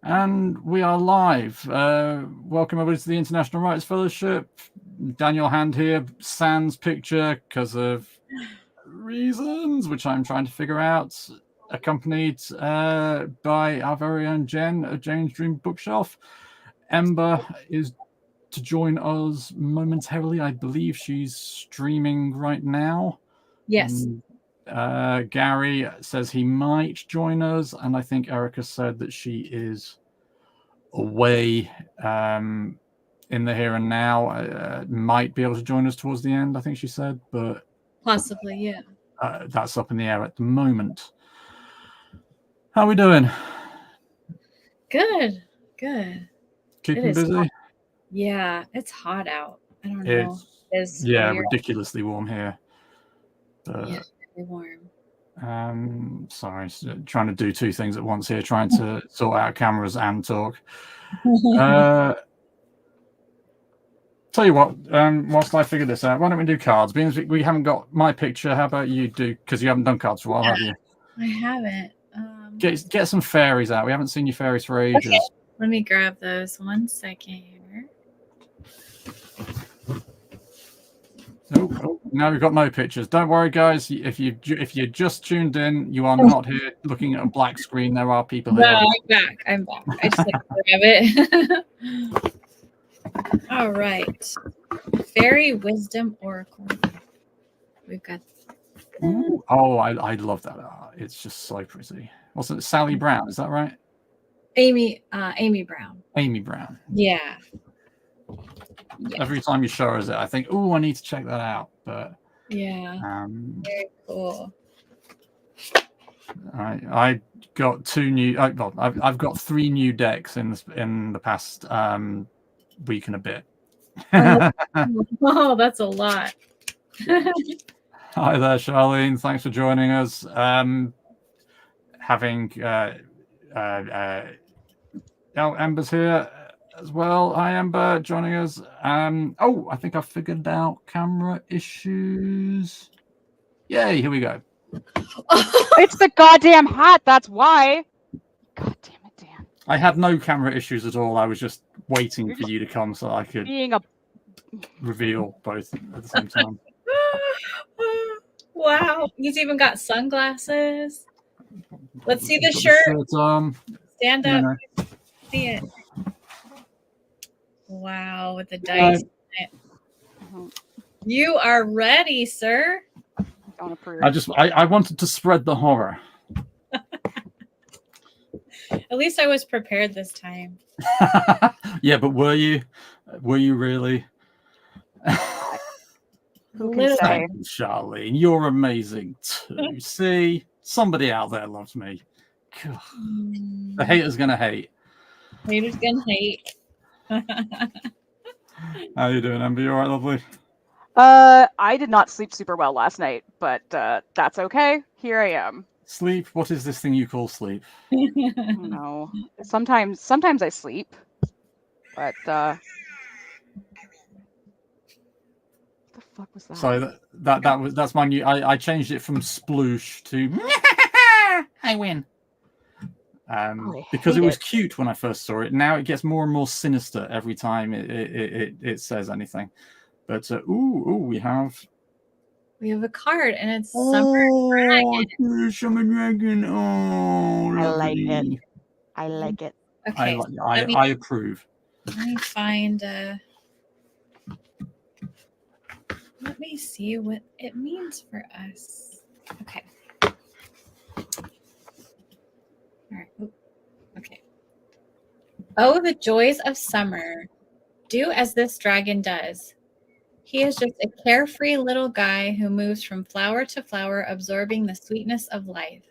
And we are live. Welcome everybody to the International Writers Fellowship. Daniel Hand here, sans picture because of reasons which I'm trying to figure out, accompanied by our very own Jen at Jane's Dream Bookshelf. Ember is to join us momentarily. I believe she's streaming right now. Yes. Gary says he might join us, and I think Erica said that she is away in the here and now. Might be able to join us towards the end, I think she said, but possibly, yeah. That's up in the air at the moment. How are we doing? Good. Keeping busy? Hot. Yeah, it's hot out. I don't know. It's ridiculously warm here. Yeah, very warm. Sorry, trying to do two things at once here, trying to sort out cameras and talk. Tell you what, whilst I figure this out, why don't we do cards? Because we haven't got my picture, how about you do? Because you haven't done cards for a while, have you? I haven't. Get some fairies out. We haven't seen your fairies for ages. Okay. Let me grab those 1 second here. Oh, now we've got no pictures. Don't worry, guys. If you just tuned in, you are not here looking at a black screen. There are people here. No, I'm back. I just like to grab it. All right. Fairy Wisdom Oracle. We've got. Oh, I love that art. It's just so pretty. What's it? Sally Brown, is that right? Amy Brown. Amy Brown. Yeah. Every time you show us it, I think, oh, I need to check that out. But yeah, very cool. I got two new. I've got 3 new decks in the past week and a bit. Oh, that's a lot. Hi there, Charlene. Thanks for joining us. Having Ember's here as well. Hi, Ember, joining us. Oh, I think I figured out camera issues. Yay, here we go. It's the goddamn hat, that's why. God damn it, Dan. I had no camera issues at all. I was just waiting for you to come so I could reveal both at the same time. Wow, he's even got sunglasses. Let's see the shirt. Stand up. See it. Wow, with the dice in it. You are ready, sir. Don't approve. I wanted to spread the horror. At least I was prepared this time. Yeah, but were you really? Who can say? Charlene, you're amazing too. See, somebody out there loves me. The hater's gonna hate. Hater's gonna hate. How you doing, Ember? You all right, lovely? I did not sleep super well last night, but that's okay. Here I am. Sleep? What is this thing you call sleep? No. Sometimes I sleep, but what the fuck was that? So that's my new. I changed it from sploosh to I win. Because it was cute when I first saw it. Now it gets more and more sinister every time it says anything. But we have a card, and it's Summer Dragon. Summer Dragon. Oh, I like it. Okay, I approve. Let me find. Let me see what it means for us. Okay. All right. Okay. Oh, the joys of summer. Do as this dragon does. He is just a carefree little guy who moves from flower to flower, absorbing the sweetness of life.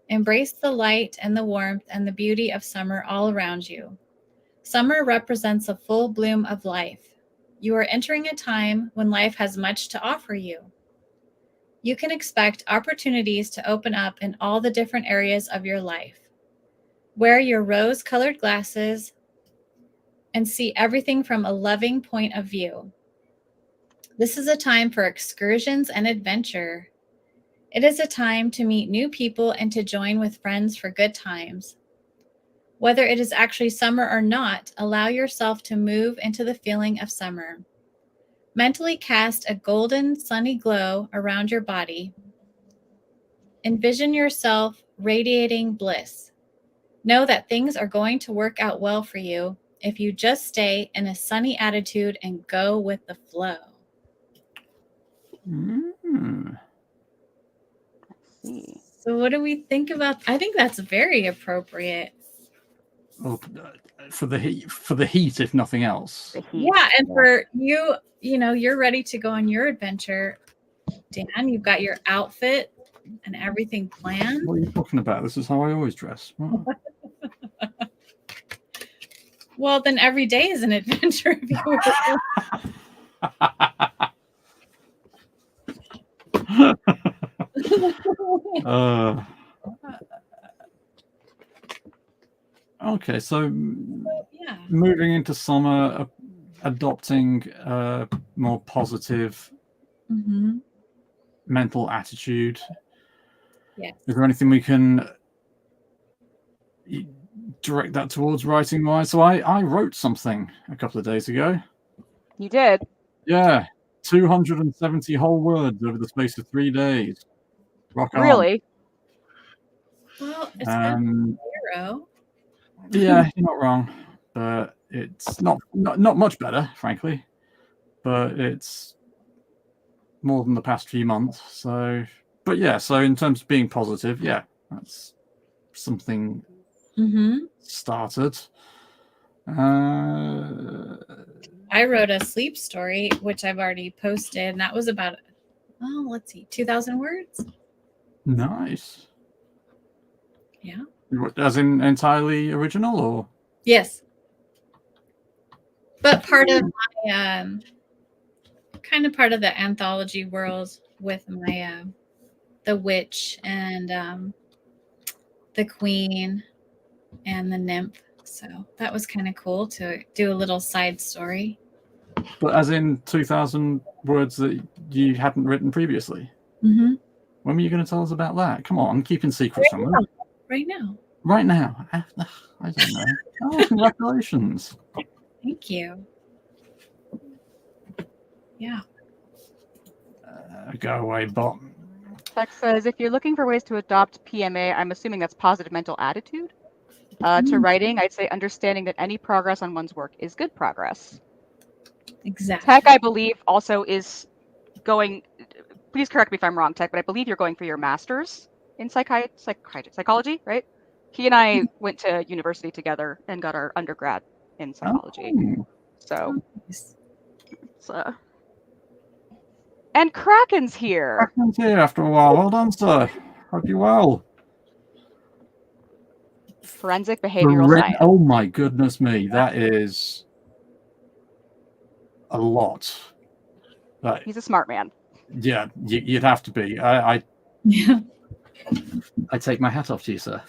Embrace the light and the warmth and the beauty of summer all around you. Summer represents a full bloom of life. You are entering a time when life has much to offer you. You can expect opportunities to open up in all the different areas of your life. Wear your rose-colored glasses and see everything from a loving point of view. This is a time for excursions and adventure. It is a time to meet new people and to join with friends for good times. Whether it is actually summer or not, allow yourself to move into the feeling of summer. Mentally cast a golden, sunny glow around your body. Envision yourself radiating bliss. Know that things are going to work out well for you if you just stay in a sunny attitude and go with the flow. Mm. Let's see. So what do we think about? I think that's very appropriate. Oh, for the heat, if nothing else. The heat. Yeah, and for you, you're ready to go on your adventure, Dan. You've got your outfit and everything planned. What are you talking about? This is how I always dress. What? Well, then every day is an adventure. If you were. Okay, so Yeah. moving into summer, adopting a more positive Mm-hmm. mental attitude. Yes. Is there anything we can direct that towards writing wise? So I wrote something a couple of days ago. You did? Yeah, 270 whole words over the space of 3 days. Rock on. Really? Well, it's been a hero. Yeah, you're not wrong, but it's not much better, frankly. But it's more than the past few months. So, but yeah. So in terms of being positive, yeah, that's something started. I wrote a sleep story, which I've already posted, and that was about, let's see, 2,000 words. Nice. Yeah. As in entirely original, or? Yes. But part of my, kind of part of the anthology world with my, the witch and the queen and the nymph. So that was kind of cool to do a little side story. But as in 2,000 words that you hadn't written previously. Mm-hmm. When were you going to tell us about that? Come on, keeping secrets from us. Right now. Right now. I don't know. Oh, congratulations. Thank you. Yeah. Go away, bot. Tex says, if you're looking for ways to adopt PMA, I'm assuming that's positive mental attitude. To writing, I'd say understanding that any progress on one's work is good progress. Exactly. Tech, I believe, also is going, please correct me if I'm wrong, Tech, but I believe you're going for your master's in psychology, right? He and I went to university together and got our undergrad in psychology. Oh. So, and Kraken's here. Kraken's here after a while. Well done, sir. Hope you're well. Forensic behavioral science. Oh my goodness me, that is a lot. He's a smart man. Yeah, you'd have to be. I take my hat off to you, sir.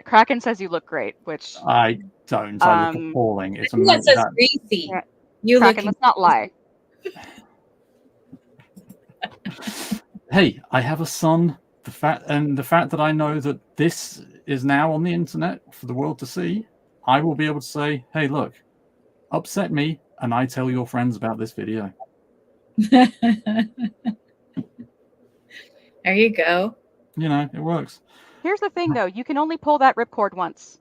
Kraken says you look great, which I don't. I look appalling. It's that says greasy. Yeah. You Kraken, let's not lie. Hey, I have a son. The fact that I know that this is now on the internet for the world to see, I will be able to say, "Hey, look, upset me, and I tell your friends about this video." There you go. You know, it works. Here's the thing, though. You can only pull that ripcord once.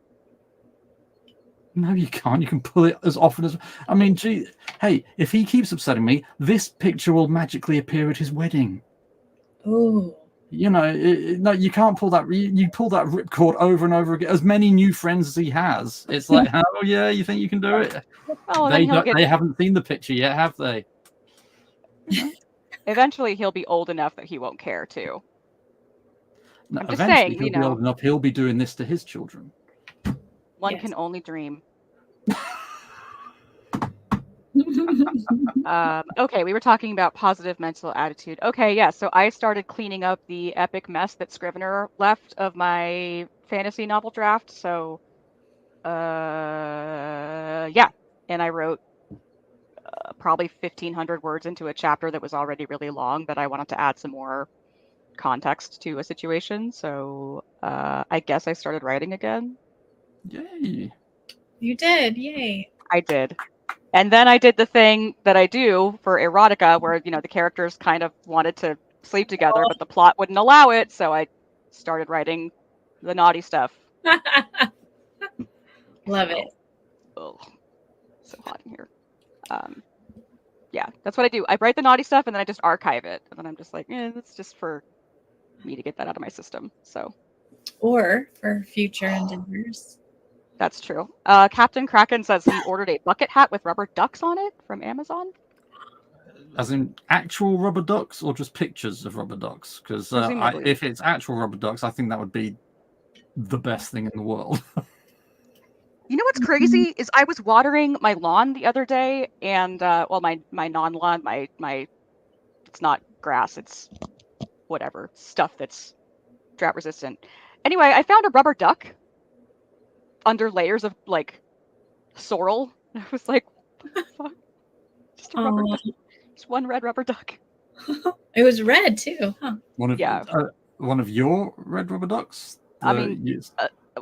No, you can't. You can pull it as often as... I mean, gee, hey, if he keeps upsetting me, this picture will magically appear at his wedding. Ooh. You know, no, you can't pull that. You pull that ripcord over and over again. As many new friends as he has, it's like, oh yeah, you think you can do it? Oh, they haven't seen the picture yet, have they? Eventually, he'll be old enough that he won't care too. No, I'm just eventually saying, he'll be old enough. He'll be doing this to his children. One can only dream. Okay, we were talking about positive mental attitude. Okay, yeah, so I started cleaning up the epic mess that Scrivener left of my fantasy novel draft. So, yeah, and I wrote probably 1,500 words into a chapter that was already really long, but I wanted to add some more context to a situation. So, I guess I started writing again. Yay. You did, yay. I did. And then I did the thing that I do for erotica where, the characters kind of wanted to sleep together, but the plot wouldn't allow it. So I started writing the naughty stuff. Love it. Oh, so hot in here. Yeah, that's what I do. I write the naughty stuff and then I just archive it. And then I'm just like, that's just for me to get that out of my system. So. Or for future endeavors. That's true. Captain Kraken says he ordered a bucket hat with rubber ducks on it from Amazon. As in actual rubber ducks or just pictures of rubber ducks? Because if it's actual rubber ducks, I think that would be the best thing in the world. You know what's crazy is I was watering my lawn the other day, and my non-lawn, my it's not grass, it's whatever stuff that's drought resistant. Anyway, I found a rubber duck under layers of like sorrel. I was like, what the fuck? Just a rubber duck. Just one red rubber duck. It was red too, huh? One of your red rubber ducks?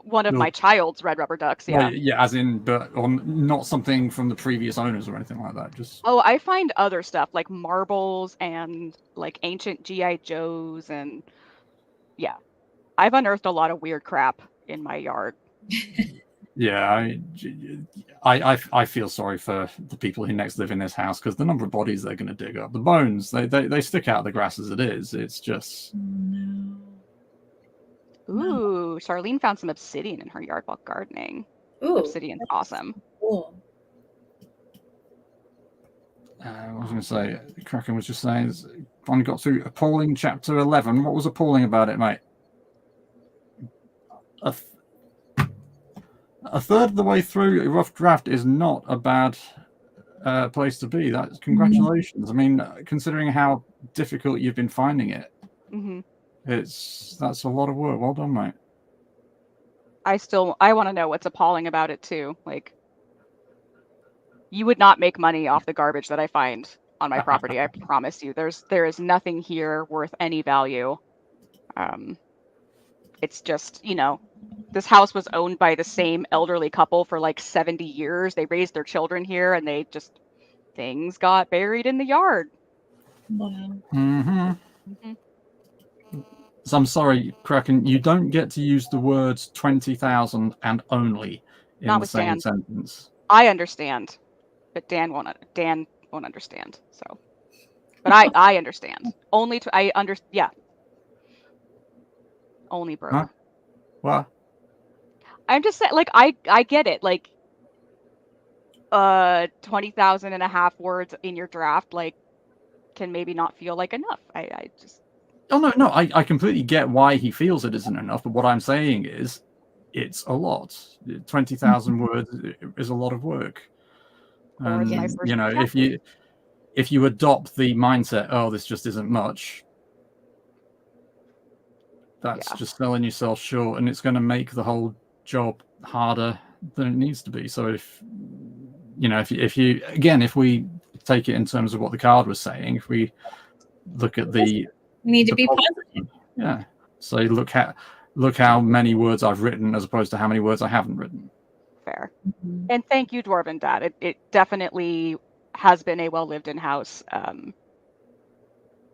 One of my child's red rubber ducks, yeah. Well, yeah, as in, but not something from the previous owners or anything like that. Just I find other stuff like marbles and like ancient GI Joes, and yeah, I've unearthed a lot of weird crap in my yard. Yeah, I feel sorry for the people who next live in this house because the number of bodies they're going to dig up, the bones they stick out of the grass as it is. It's just. No. Ooh, Charlene found some obsidian in her yard while gardening. Ooh, obsidian's awesome. Cool. I was going to say, Kraken was just saying, finally got through Appalling Chapter 11. What was appalling about it, mate? A third of the way through a rough draft is not a bad place to be. That's congratulations. I mean, considering how difficult you've been finding it, that's a lot of work. Well done, mate. I want to know what's appalling about it too. Like, you would not make money off the garbage that I find on my property. I promise you. There is nothing here worth any value. It's just, this house was owned by the same elderly couple for like 70 years. They raised their children here, and things got buried in the yard. Wow. So I'm sorry, Kraken, you don't get to use the words 20,000 and only in the same sentence. I understand, but Dan won't understand. So, but I understand. Yeah. Only bro. Huh? What? I'm just saying, like, I get it. Like, 20,000 and a half words in your draft, like, can maybe not feel like enough. I just. Oh, no, I completely get why he feels it isn't enough, but what I'm saying is it's a lot. 20,000 words is a lot of work. And, if you adopt the mindset, oh, this just isn't much, that's just selling yourself short, and it's going to make the whole job harder than it needs to be. So if we take it in terms of what the card was saying, if we look at we need to be positive. Yeah. So look how many words I've written as opposed to how many words I haven't written. Fair. And thank you, Dwarven Dad. It definitely has been a well-lived-in house.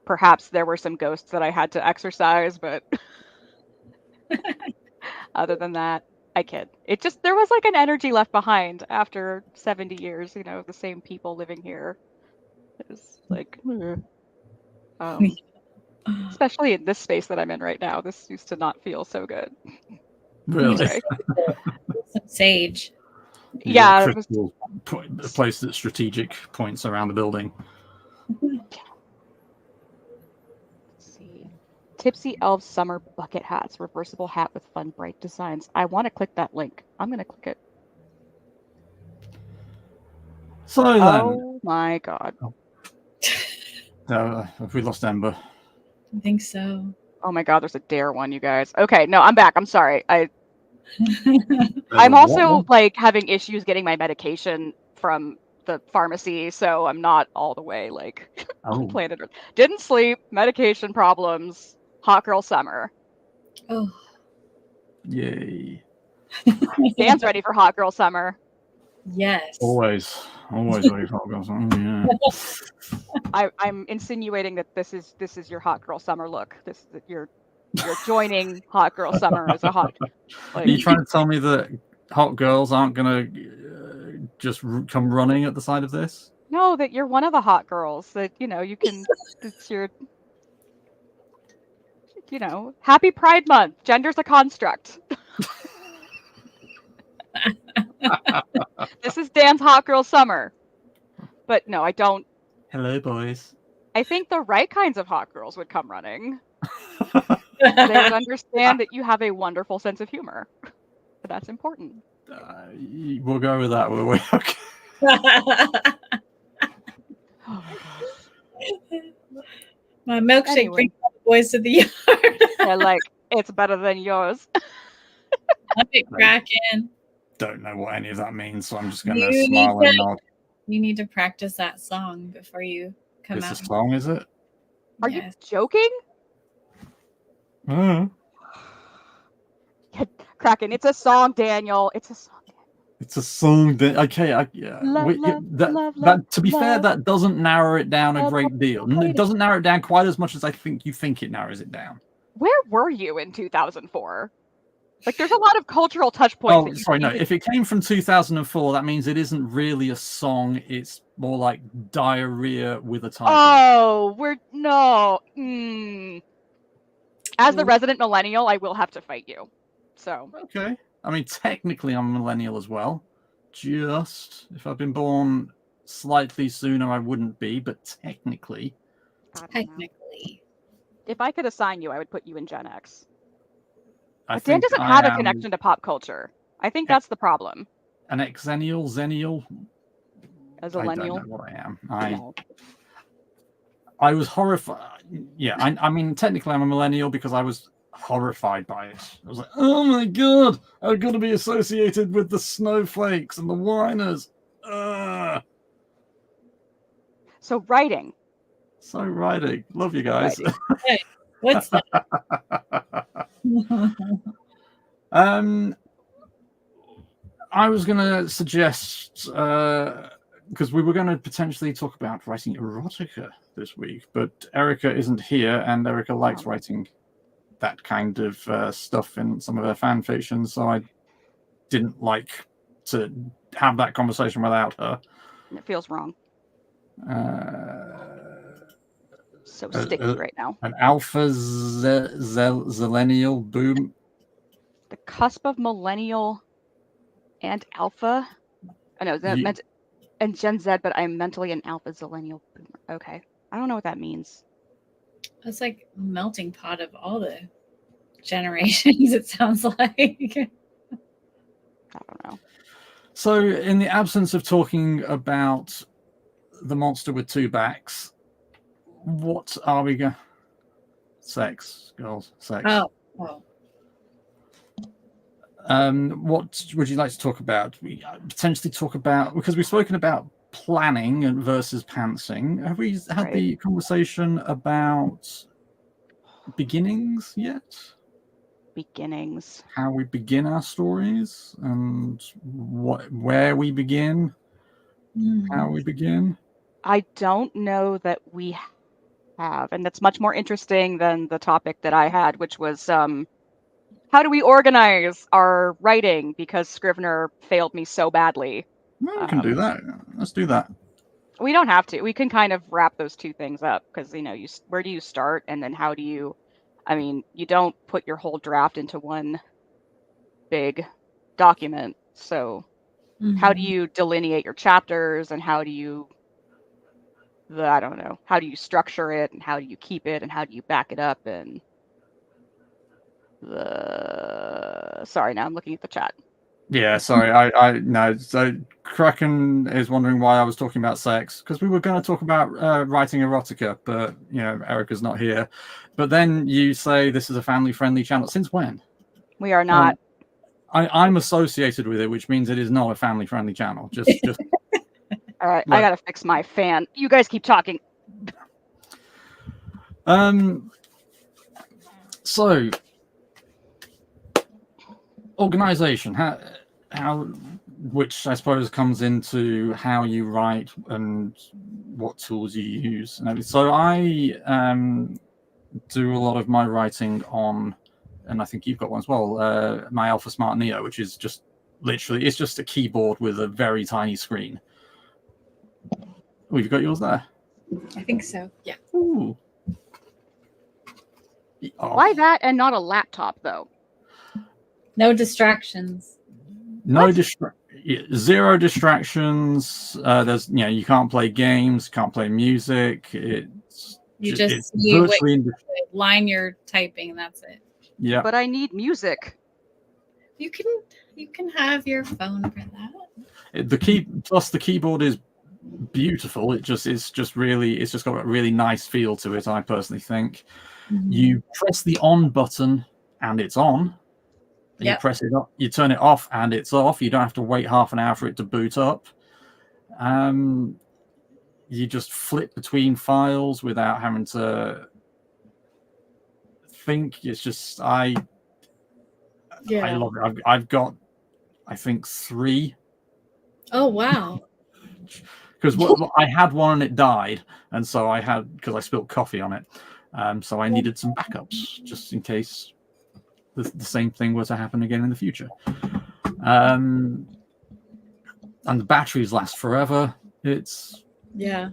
Perhaps there were some ghosts that I had to exorcise, but other than that, I kid. There was like an energy left behind after 70 years, the same people living here. It was like, especially in this space that I'm in right now, this used to not feel so good. Really? Some sage. Yeah. A place that's strategic points around the building. Let's see. Tipsy Elves Summer Bucket Hats. Reversible hat with fun, bright designs. I want to click that link. I'm going to click it. So then. Oh my god. Have we lost Ember? I think so. Oh my god, there's a dare one, you guys. Okay, no, I'm back. I'm sorry. I'm also like having issues getting my medication from the pharmacy, so I'm not all the way like on planet Earth. Didn't sleep, medication problems, hot girl summer. Oh. Yay. Dan's ready for hot girl summer. Yes. Always ready for hot girl summer. Yeah. I'm insinuating that this is your hot girl summer look. That you're joining hot girl summer as a hot. Are you trying to tell me that hot girls aren't gonna just come running at the side of this? No, that you're one of the hot girls. That you can. It's your. Happy Pride Month. Gender's a construct. This is Dan's hot girl summer. But no, I don't. Hello, boys. I think the right kinds of hot girls would come running. They would understand that you have a wonderful sense of humor. But that's important. We'll go with that, will we? Okay. Oh my gosh. My milkshake Anyway. brings all the boys to the yard. They're like, it's better than yours. Love it, Kraken. Don't know what any of that means, so I'm just going You to need smile to- and nod. You need to practice that song before you come It's a out. song, is it? Are Yes. you joking? Mm. Kraken, it's a song, Daniel. It's a song. It's a song. Okay, yeah. Love, Wait, love, that, love, that, to be fair, love. that doesn't narrow it down a Love, great deal. love, It doesn't narrow it down quite as much as I think you think it narrows it down. Where were you in 2004? Like, there's a lot of cultural touch points. Oh, that you sorry, no. could- If it came from 2004, that means it isn't really a song. It's more like diarrhea with a title. Oh, no. As the resident millennial, I will have to fight you. So. Okay. I mean, technically, I'm a millennial as well. Just if I'd been born slightly sooner, I wouldn't be, but technically. I don't know. Technically. If I could assign you, I would put you in Gen X. I But Dan think doesn't I have a am connection to pop culture. I think that's the problem. An Xennial. As a I don't millennial. know what I am. No. I was horrified. Yeah, I mean, technically, I'm a millennial because I was horrified by it. I was like, oh my god, I'm going to be associated with the snowflakes and the whiners. Ugh. So writing. So writing. Love you guys. What's that? I was going to suggest, because we were going to potentially talk about writing erotica this week, but Erica isn't here, and Erica likes writing that kind of stuff in some of her fan fictions, so I didn't like to have that conversation without her. It feels wrong. So Uh, sticky right now. An alpha zillennial boom. The cusp of millennial and alpha. I know that Ye- meant and Gen Z, but I'm mentally an alpha zillennial boomer. Okay. I don't know what that means. It's like a melting pot of all the generations, it sounds like. I don't know. So, in the absence of talking about the monster with two backs, what are we going? Sex, girls, sex. Oh. What would you like to talk about? We potentially talk about, because we've spoken about planning versus pantsing. Have we had the conversation about beginnings yet? Beginnings. How we begin our stories and where we begin, how we begin. I don't know that we have, and that's much more interesting than the topic that I had, which was how do we organize our writing because Scrivener failed me so badly. Well, we can do that. Let's do that. We don't have to. We can kind of wrap those two things up because, where do you start and then how do you, you don't put your whole draft into one big document. So how do you delineate your chapters and how do you, how do you structure it and how do you keep it and how do you back it up and sorry, now I'm looking at the chat. Yeah, sorry. I no. So Kraken is wondering why I was talking about sex because we were going to talk about writing erotica, but Erica's not here. But then you say this is a family-friendly channel. Since when? We are not. I'm associated with it, which means it is not a family-friendly channel. Just. All right, I gotta fix my fan. You guys keep talking. So organization, how which I suppose comes into how you write and what tools you use. So I do a lot of my writing on, and I think you've got one as well, my Alpha Smart Neo, which is just literally, it's just a keyboard with a very tiny screen. Oh, you've got yours there? I think so. Yeah. Ooh. Oh. Why that and not a laptop, though? No distractions. No zero distractions. There's, you can't play games, can't play music. It's virtually what line you're typing. That's it. Yeah. But I need music. You can have your phone for that. The keyboard is beautiful. It's just got a really nice feel to it. I personally think. Mm-hmm. You press the on button and it's on. Yep. You press it up, you turn it off and it's off. You don't have to wait half an hour for it to boot up. You just flip between files without having to think. It's just I love it. I've got, I think, 3. Oh wow! Because I had one and it died, and so because I spilled coffee on it. So I needed some backups just in case the same thing were to happen again in the future. And the batteries last forever. It's yeah,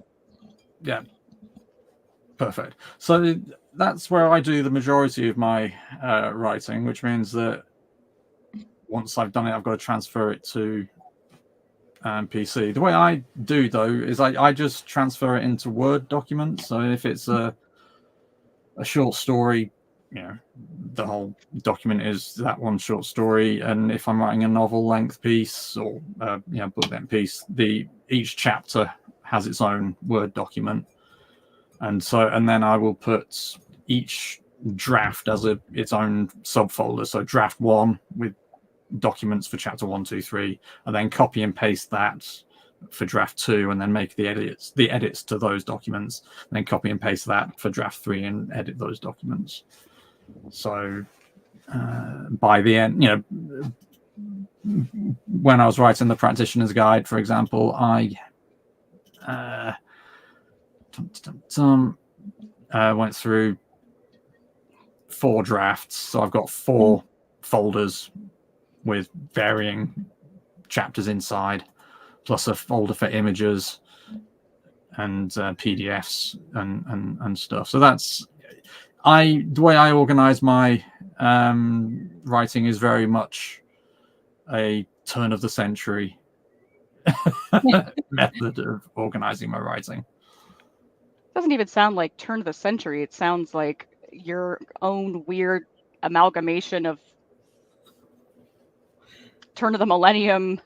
perfect. So that's where I do the majority of my writing, which means that once I've done it, I've got to transfer it to PC. The way I do though is I just transfer it into Word documents. So if it's a short story, the whole document is that one short story. And if I'm writing a novel length piece or book length piece, each chapter has its own Word document. And then I will put each draft as its own subfolder. So draft 1 with documents for chapter 1, 2, 3, and then copy and paste that for draft 2, and then make the edits to those documents, and then copy and paste that for draft 3 and edit those documents. So by the end, when I was writing the practitioner's guide, for example, I went through 4 drafts. So I've got 4 folders with varying chapters inside, plus a folder for images and PDFs and stuff. So that's the way I organize my writing is very much a turn of the century method of organizing my writing. Doesn't even sound like turn of the century. It sounds like your own weird amalgamation of turn of the millennium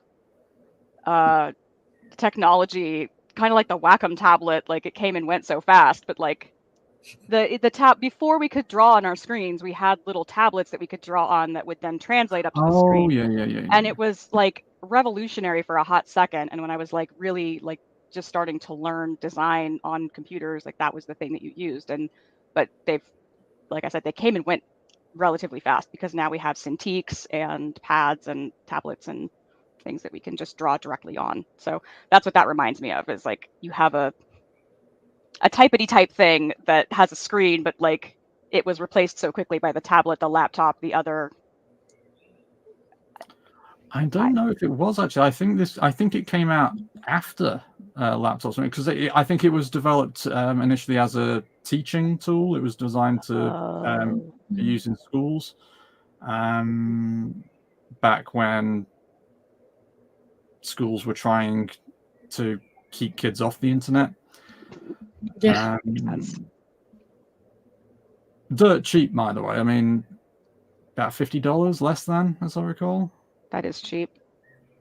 technology, kind of like the Wacom tablet. Like it came and went so fast, but like the tab before we could draw on our screens, we had little tablets that we could draw on that would then translate up to the screen. Yeah. And it was like revolutionary for a hot second. And when I was like really like just starting to learn design on computers, like that was the thing that you used. But they've, like I said, they came and went relatively fast because now we have Cintiqs and pads and tablets and things that we can just draw directly on. So that's what that reminds me of, is like you have a typety type thing that has a screen, but like it was replaced so quickly by the tablet, the laptop, the other. I don't know if it was actually. I think it came out after laptops, because I think it was developed initially as a teaching tool. It was designed to be used in schools back when schools were trying to keep kids off the internet. Yeah. Dirt cheap, by the way. I mean, about $50 less than, as I recall. That is cheap,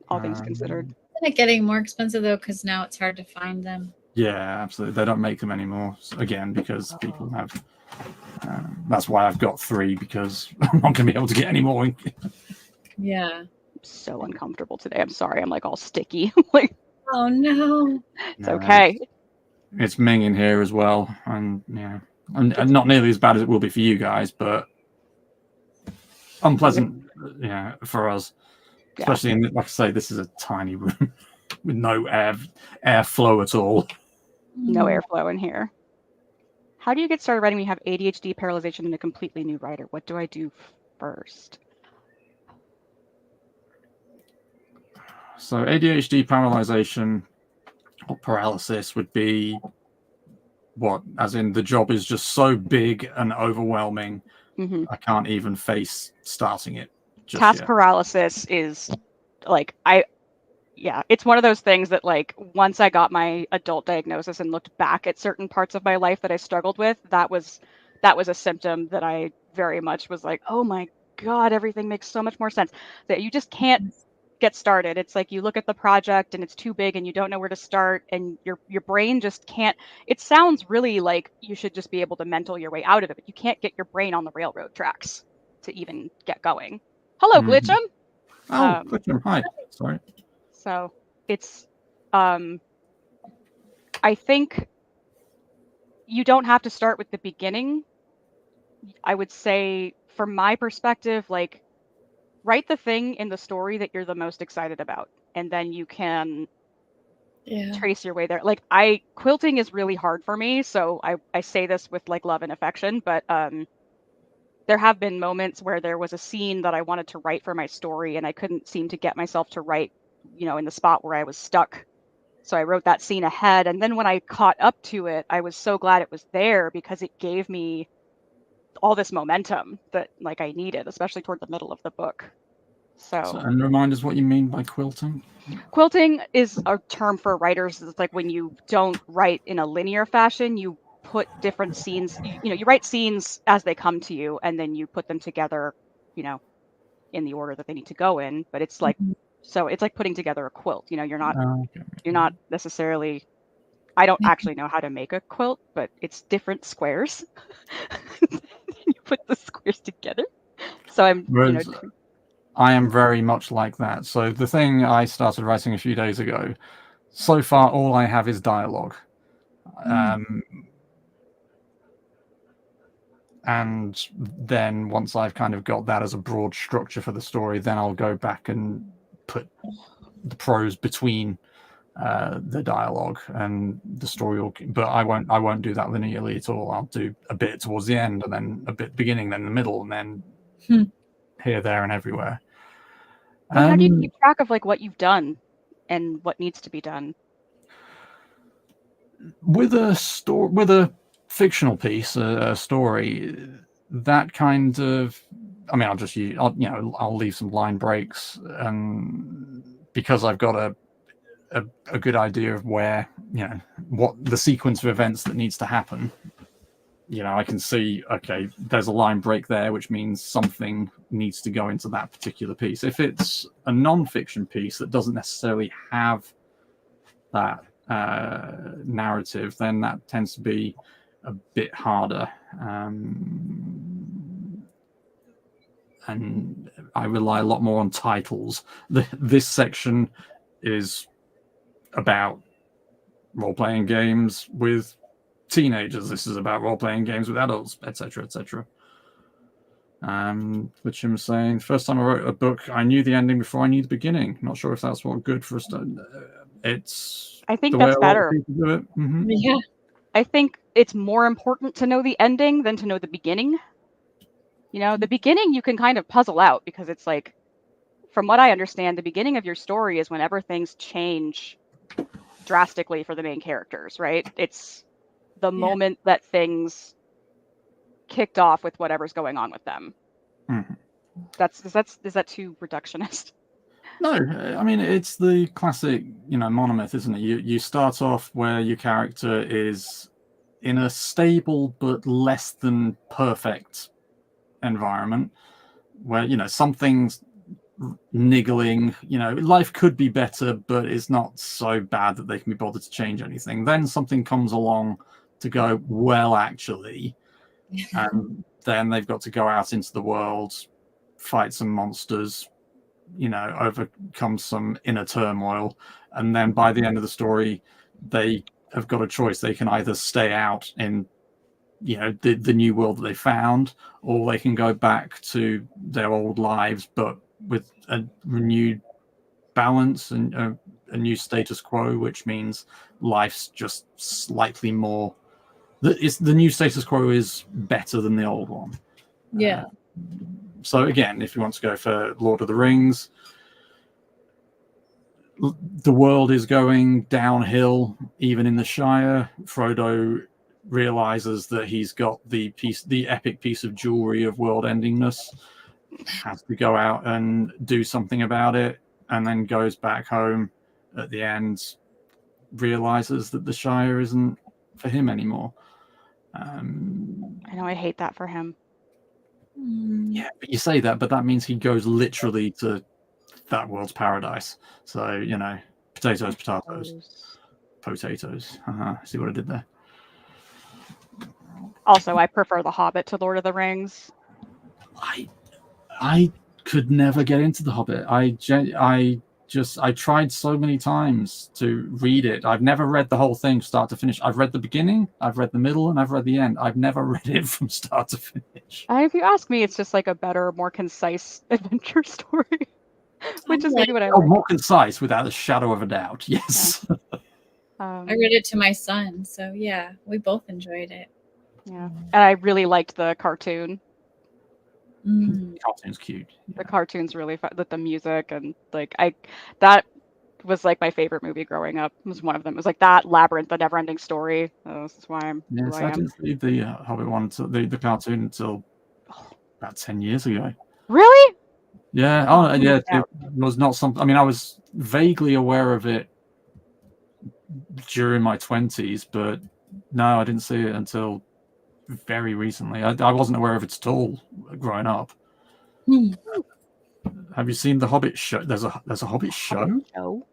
all things considered. Isn't it getting more expensive though? Because now it's hard to find them. Yeah, absolutely. They don't make them anymore again because people have. That's why I've got 3, because I'm not going to be able to get any more. Yeah. I'm so uncomfortable today. I'm sorry. I'm like all sticky. Like, oh no. It's okay. It's Ming in here as well, and and not nearly as bad as it will be for you guys, but unpleasant Yeah, for us, Yeah. especially in, like I say, this is a tiny room with no airflow at all. No airflow in here. How do you get started writing when you have ADHD, paralyzation, and a completely new writer? What do I do first? So ADHD, paralyzation, or paralysis would be what? As in, the job is just so big and overwhelming, I can't even face starting it just Task yet. paralysis is like it's one of those things that, like, once I got my adult diagnosis and looked back at certain parts of my life that I struggled with, that was a symptom that I very much was like, oh my God, everything makes so much more sense. That you just can't get started. It's like you look at the project and it's too big and you don't know where to start, and your brain just can't. It sounds really like you should just be able to mental your way out of it, but you can't get your brain on the railroad tracks to even get going. Hello, Glitchum. Oh, Glitchum, hi. Sorry. So it's, I think you don't have to start with the beginning. I would say, from my perspective, like, write the thing in the story that you're the most excited about, and then you can trace your way there. Like, quilting is really hard for me, so I say this with, like, love and affection, but there have been moments where there was a scene that I wanted to write for my story, and I couldn't seem to get myself to write, in the spot where I was stuck. So I wrote that scene ahead, and then when I caught up to it, I was so glad it was there, because it gave me all this momentum that, like, I needed, especially toward the middle of the book. So And remind us what you mean by quilting. Quilting is a term for writers. It's like when you don't write in a linear fashion, you put different scenes, you write scenes as they come to you, and then you put them together, in the order that they need to go in. But it's like, so it's like putting together a quilt. You're not necessarily, I don't actually know how to make a quilt, but it's different squares. You put the squares together. So I am very much like that. So the thing I started writing a few days ago, so far all I have is dialogue. And then once I've kind of got that as a broad structure for the story, then I'll go back and put the prose between the dialogue, and the story will, but I won't do that linearly at all. I'll do a bit towards the end, and then a bit beginning, then the middle, and then here, there, and everywhere. How do you keep track of, like, what you've done and what needs to be done? With a fictional piece, a story, that kind of, I mean, I'll leave some line breaks, and because I've got a good idea of where, what the sequence of events that needs to happen. I can see, okay, there's a line break there, which means something needs to go into that particular piece. If it's a non-fiction piece that doesn't necessarily have that narrative, then that tends to be a bit harder. And I rely a lot more on titles. This section is about role-playing games with teenagers. This is about role-playing games with adults, etc., etc. Which I'm saying, first time I wrote a book, I knew the ending before I knew the beginning. Not sure if that's what good for us. I think that's better. Do it. Yeah. I think it's more important to know the ending than to know the beginning. The beginning you can kind of puzzle out, because it's like, from what I understand, the beginning of your story is whenever things change drastically for the main characters, right? It's the moment that things kicked off with whatever's going on with them. Is that too reductionist? No, I mean, it's the classic, monomyth, isn't it? You start off where your character is in a stable but less than perfect environment, where something's niggling, life could be better, but it's not so bad that they can be bothered to change anything. Then something comes along to go, well, actually, and then they've got to go out into the world, fight some monsters, overcome some inner turmoil, and then by the end of the story, they have got a choice. They can either stay out in the new world that they found, or they can go back to their old lives, but with a renewed balance and a new status quo, which means life's just slightly more. The new status quo is better than the old one. Yeah. So again, if you want to go for Lord of the Rings, the world is going downhill, even in the Shire. Frodo realizes that he's got the epic piece of jewelry of world endingness, has to go out and do something about it, and then goes back home at the end, realizes that the Shire isn't for him anymore. I know, I hate that for him. Yeah, but you say that, but that means he goes literally to that world's paradise. So, potatoes. See what I did there? Also, I prefer The Hobbit to Lord of the Rings. I could never get into The Hobbit. I tried so many times to read it. I've never read the whole thing start to finish. I've read the beginning, I've read the middle, and I've read the end. I've never read it from start to finish. If you ask me, it's just like a better, more concise adventure story, which is maybe what I like. More concise, without a shadow of a doubt. Yes. I read it to my son, so yeah, we both enjoyed it. Yeah, and I really liked the cartoon. The cartoon's cute. The cartoon's really fun with the music, and that was like my favorite movie growing up. It was one of them. It was like that, Labyrinth, the Never-Ending Story. This is why I'm. Yes, I didn't see the Hobbit one until the cartoon until about 10 years ago. Really? Yeah. Oh, yeah. It was not something. I mean, I was vaguely aware of it during my 20s, but no, I didn't see it until very recently. I wasn't aware of it at all growing up. Have you seen the Hobbit show? There's a Hobbit show? No,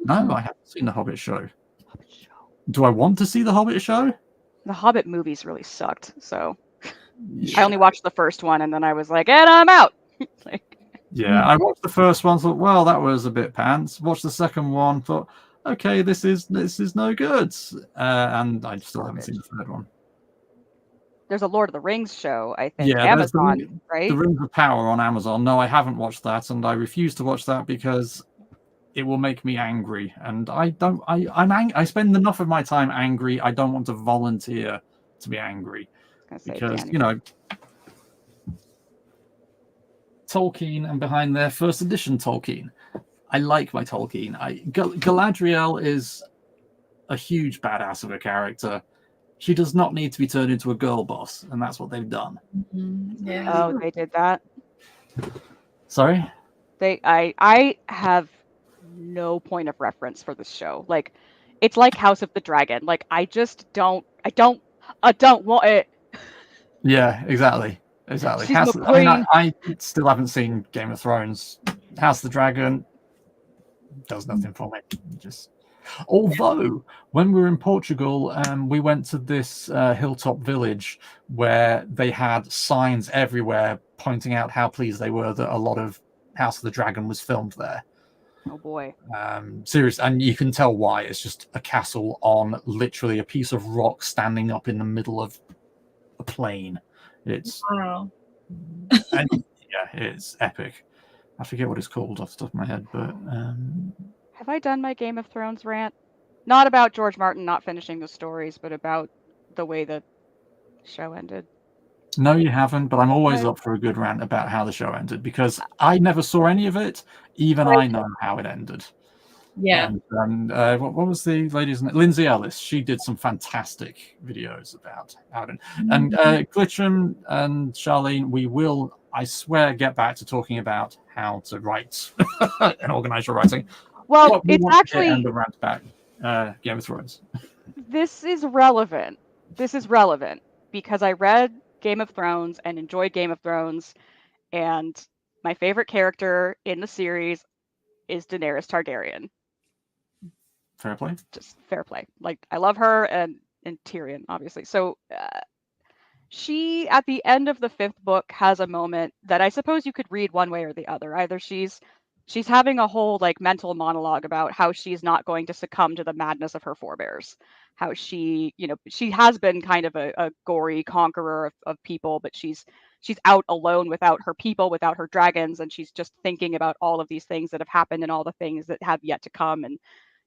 I haven't seen the Hobbit show. Do I want to see the Hobbit show? The Hobbit movies really sucked, so I only watched the first one, and then I was like, and I'm out. Yeah, I watched the first one, thought, well, that was a bit pants. Watched the second one, thought, okay, this is no good, and I still haven't seen the third one. There's a Lord of the Rings show, I think. Yeah, Amazon, right? The Rings of Power on Amazon. No, I haven't watched that, and I refuse to watch that because it will make me angry, and I spend enough of my time angry. I don't want to volunteer to be angry because Tolkien, and behind there, first edition Tolkien. I like my Tolkien. Galadriel is a huge badass of a character. She does not need to be turned into a girl boss, and that's what they've done. Yeah. Oh, they did that. Sorry? I have no point of reference for this show. Like, it's like House of the Dragon. Like, I don't want it. Yeah, exactly. She's the queen. I still haven't seen Game of Thrones. House of the Dragon does nothing for me. Although, when we were in Portugal, we went to this hilltop village where they had signs everywhere pointing out how pleased they were that a lot of House of the Dragon was filmed there. Oh boy. Serious, and you can tell why. It's just a castle on literally a piece of rock standing up in the middle of a plain. It's it's epic. I forget what it's called off the top of my head, but have I done my Game of Thrones rant? Not about George Martin not finishing the stories, but about the way the show ended. No, you haven't, but I'm always up for a good rant about how the show ended because I never saw any of it. Even I know how it ended. Yeah. And what was the lady's name? Lindsay Ellis. She did some fantastic videos about how it ended. And Glitcham and Charlene, we will, I swear, get back to talking about how to write and organize your writing. Well, it's actually and the rant back Game of Thrones. This is relevant. Because I read Game of Thrones and enjoyed Game of Thrones, and my favorite character in the series is Daenerys Targaryen. Fair play. Just fair play. Like, I love her and Tyrion, obviously. So she, at the end of the 5th book, has a moment that I suppose you could read one way or the other. Either she's having a whole mental monologue about how she's not going to succumb to the madness of her forebears. how she, you know, she has been kind of a gory conqueror of people, but she's out alone without her people, without her dragons, and she's just thinking about all of these things that have happened and all the things that have yet to come. And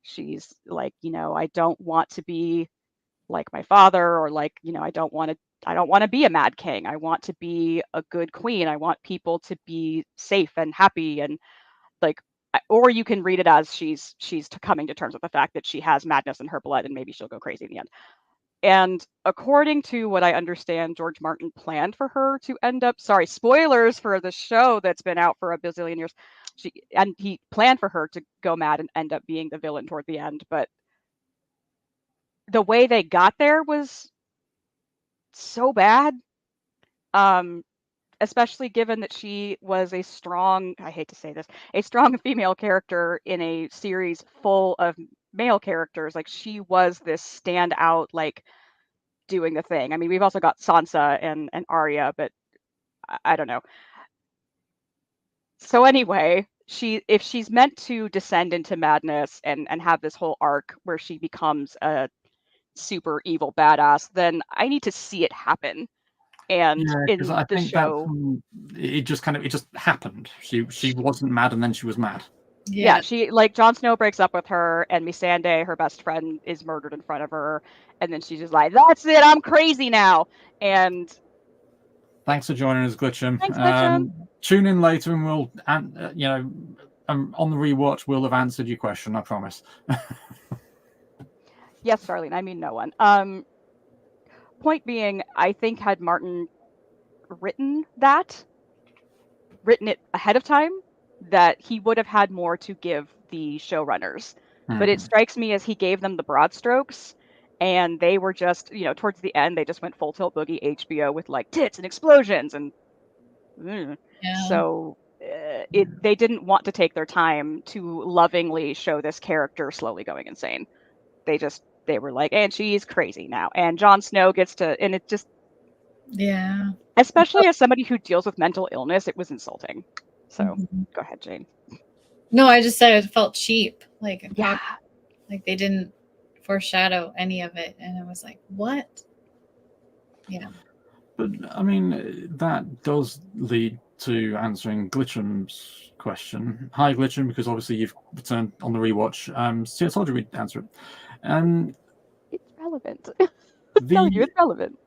she's like, you know, I don't want to be like my father, or like, you know, I don't want to be a mad king. I want to be a good queen. I want people to be safe and happy. And like, or you can read it as she's coming to terms with the fact that she has madness in her blood and maybe she'll go crazy in the end. And according to what I understand, George Martin planned for her to end up, sorry, spoilers for the show that's been out for a bazillion years. He planned for her to go mad and end up being the villain toward the end. But the way they got there was so bad. Especially given that she was a strong, I hate to say this, a strong female character in a series full of male characters. Like, she was this standout, like, doing the thing. I mean, we've also got Sansa and Arya, but I don't know. So anyway, if she's meant to descend into madness and have this whole arc where she becomes a super evil badass, then I need to see it happen. And in I the think show, it just happened. She wasn't mad and then she was mad. Yeah, she, like, Jon Snow breaks up with her, and Missandei, her best friend, is murdered in front of her, and then she's just like, "That's it, I'm crazy now." And thanks for joining us, Glitchum. Thanks, Glitchum. Tune in later, and we'll, you know, on the rewatch, we'll have answered your question. I promise. Yes, Darlene. I mean, no one. Point being, I think had Martin written it ahead of time, that he would have had more to give the showrunners. But it strikes me as he gave them the broad strokes, and they were just, you know, towards the end, they just went full tilt boogie HBO with like tits and explosions and so they didn't want to take their time to lovingly show this character slowly going insane. They were like, and she's crazy now, and Jon Snow gets to, and it just, especially as somebody who deals with mental illness, it was insulting. So go ahead, Jane. No, I just said it felt cheap. Like, Yeah. Like they didn't foreshadow any of it, and it was like, what? Yeah. But I mean, that does lead to answering Glitchum's question. Hi, Glitchum, because obviously you've returned on the rewatch. See, I told you we'd answer it. It's relevant. I'm telling you, it's relevant.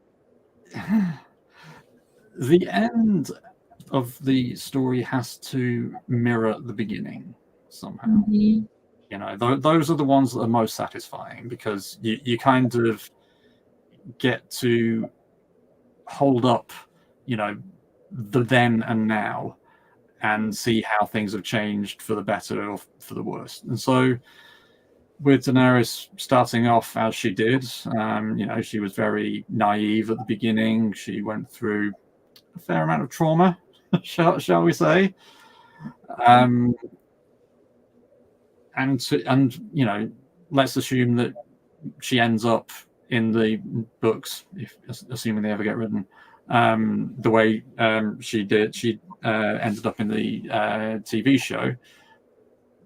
The end of the story has to mirror the beginning somehow. Mm-hmm. You know, those are the ones that are most satisfying, because you kind of get to hold up, you know, the then and now, and see how things have changed for the better or for the worse. And so with Daenerys starting off as she did, you know, she was very naive at the beginning. She went through a fair amount of trauma, shall we say. And you know, let's assume that she ends up in the books, assuming they ever get written, the way she did. She ended up in the TV show.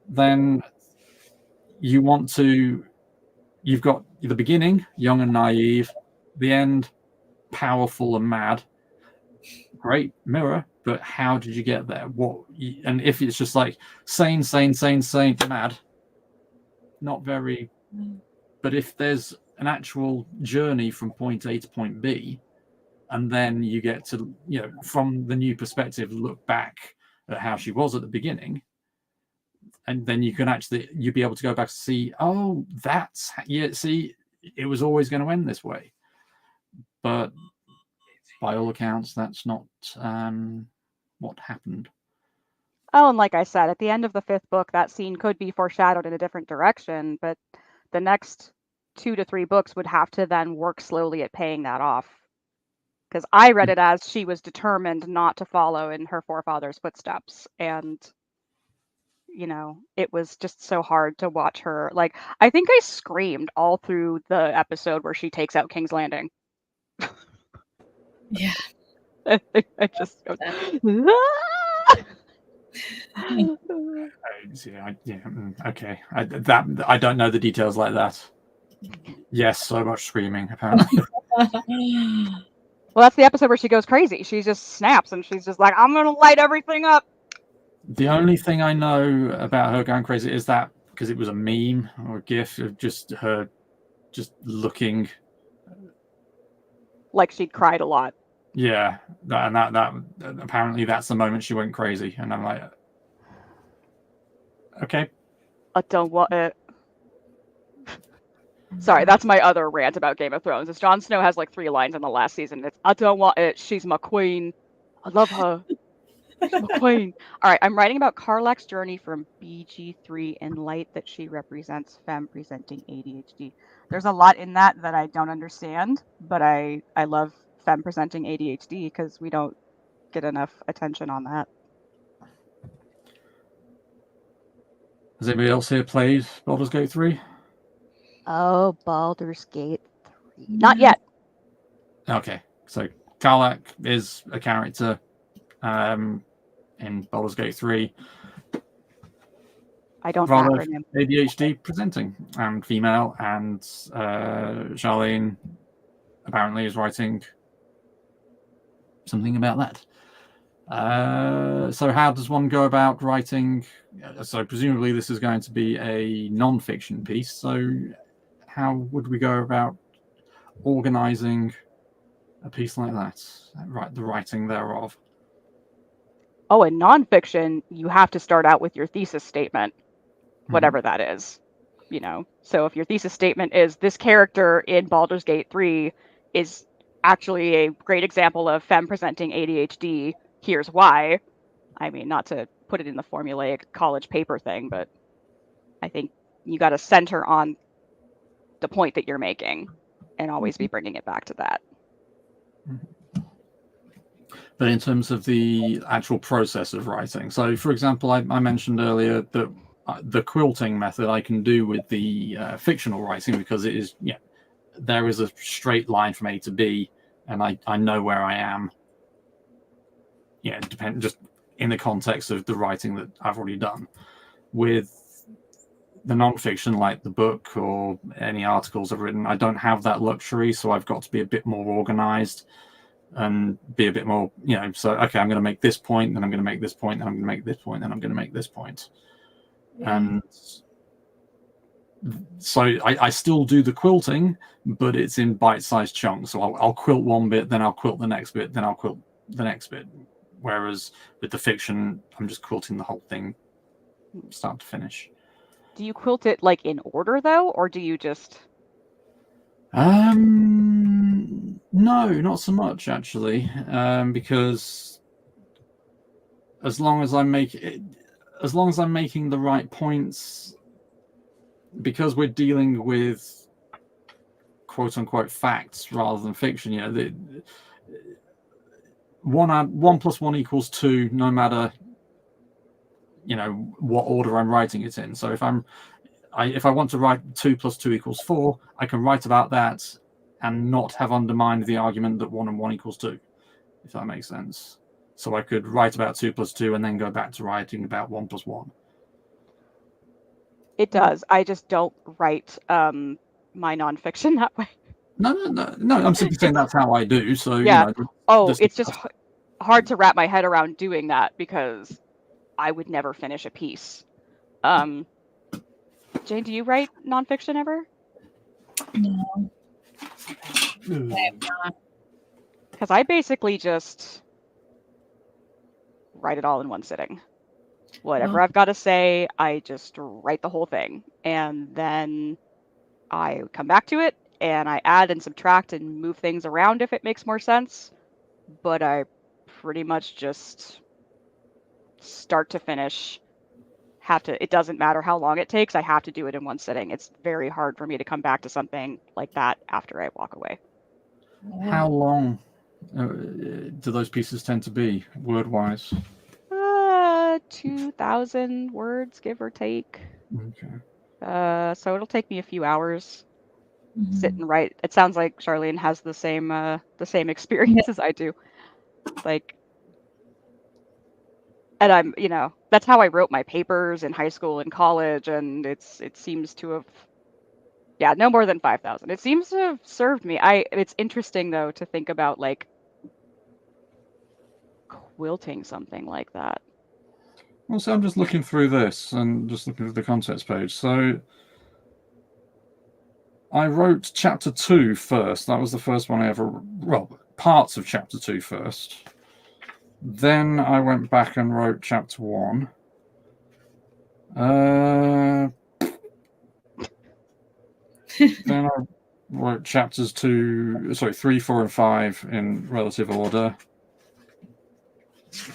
Then you've got the beginning, young and naive, the end, powerful and mad. Great mirror, but how did you get there? And if it's just like sane, mad, not very. But if there's an actual journey from point A to point B, and then you get to, you know, from the new perspective, look back at how she was at the beginning, and then you'd be able to go back and see, oh, see, it was always going to end this way. But by all accounts, that's not what happened. Oh, and like I said, at the end of the 5th book, that scene could be foreshadowed in a different direction, but the next 2 to 3 books would have to then work slowly at paying that off. Because I read it as she was determined not to follow in her forefathers' footsteps. And, you know, it was just so hard to watch her. Like, I think I screamed all through the episode where she takes out King's Landing. Yeah. I just go, okay. I don't know the details like that. Yes, so much screaming, apparently. Well, that's the episode where she goes crazy. She just snaps and she's just like, I'm gonna light everything up. The only thing I know about her going crazy is that because it was a meme or a gif of just her just looking. Like she cried a lot. Yeah, that apparently that's the moment she went crazy, and I'm like, okay. I don't want it. Sorry, that's my other rant about Game of Thrones. Is Jon Snow has like 3 lines in the last season. It's I don't want it. She's my queen. I love her. She's my queen. All right, I'm writing about Karlach's journey from BG3 in light that she represents femme presenting ADHD. There's a lot in that I don't understand, but I love femme presenting ADHD because we don't get enough attention on that. Has anybody else here played Baldur's Gate 3? Oh, Baldur's Gate 3. Not yet. Okay, so Karlach is a character in Baldur's Gate 3. I don't Rather have her name. ADHD presenting and female, and Charlene apparently is writing something about that. So how does one go about writing? So presumably this is going to be a non-fiction piece. So how would we go about organizing a piece like that? Right, the writing thereof. Oh, in nonfiction, you have to start out with your thesis statement, whatever that is. You know, so if your thesis statement is this character in Baldur's Gate 3 is actually a great example of femme presenting ADHD, here's why. I mean, not to put it in the formulaic college paper thing, but I think you got to center on the point that you're making and always be bringing it back to that. But in terms of the actual process of writing, so for example, I mentioned earlier that the quilting method I can do with the fictional writing because it is, there is a straight line from A to B, and I know where I am. Yeah, just in the context of the writing that I've already done. With the non-fiction, like the book or any articles I've written, I don't have that luxury, so I've got to be a bit more organized and be a bit more, so okay, I'm going to make this point, then I'm going to make this point, then I'm going to make this point, then I'm going to make this point. And so I still do the quilting, but it's in bite-sized chunks. So I'll quilt one bit, then I'll quilt the next bit, then I'll quilt the next bit. Whereas with the fiction, I'm just quilting the whole thing start to finish. Do you quilt it like in order though, or do you just... No, not so much actually, because as long as I'm making the right points, because we're dealing with quote unquote facts rather than fiction, the 1 + 1 = 2, no matter what order I'm writing it in. So if I want to write 2 + 2 = 4, I can write about that and not have undermined the argument that 1 and 1 = 2, if that makes sense. So I could write about 2 + 2 and then go back to writing about 1 + 1. It does. I just don't write my nonfiction that way. No. I'm simply saying that's how I do. So yeah. It's just hard to wrap my head around doing that because I would never finish a piece. Jane, do you write nonfiction ever? No. Because I basically just write it all in one sitting. Whatever I've got to say, I just write the whole thing. And then I come back to it and I add and subtract and move things around if it makes more sense. But I pretty much just start to finish it doesn't matter how long it takes, I have to do it in one sitting. It's very hard for me to come back to something like that after I walk away. How long do those pieces tend to be, word-wise? 2,000 words, give or take. Okay. So it'll take me a few hours. Sit and write. It sounds like Charlene has the same experience as I do. And I'm, that's how I wrote my papers in high school and college, and it seems to have Yeah, no more than 5,000. It seems to have served me. It's interesting though to think about like quilting something like that. Well, so I'm just looking through this and just looking at the context page. So I wrote chapter 2 first. That was the first one I ever, well, parts of chapter 2 first. Then I went back and wrote chapter 1. Then I wrote chapters 3, 4, and 5 in relative order.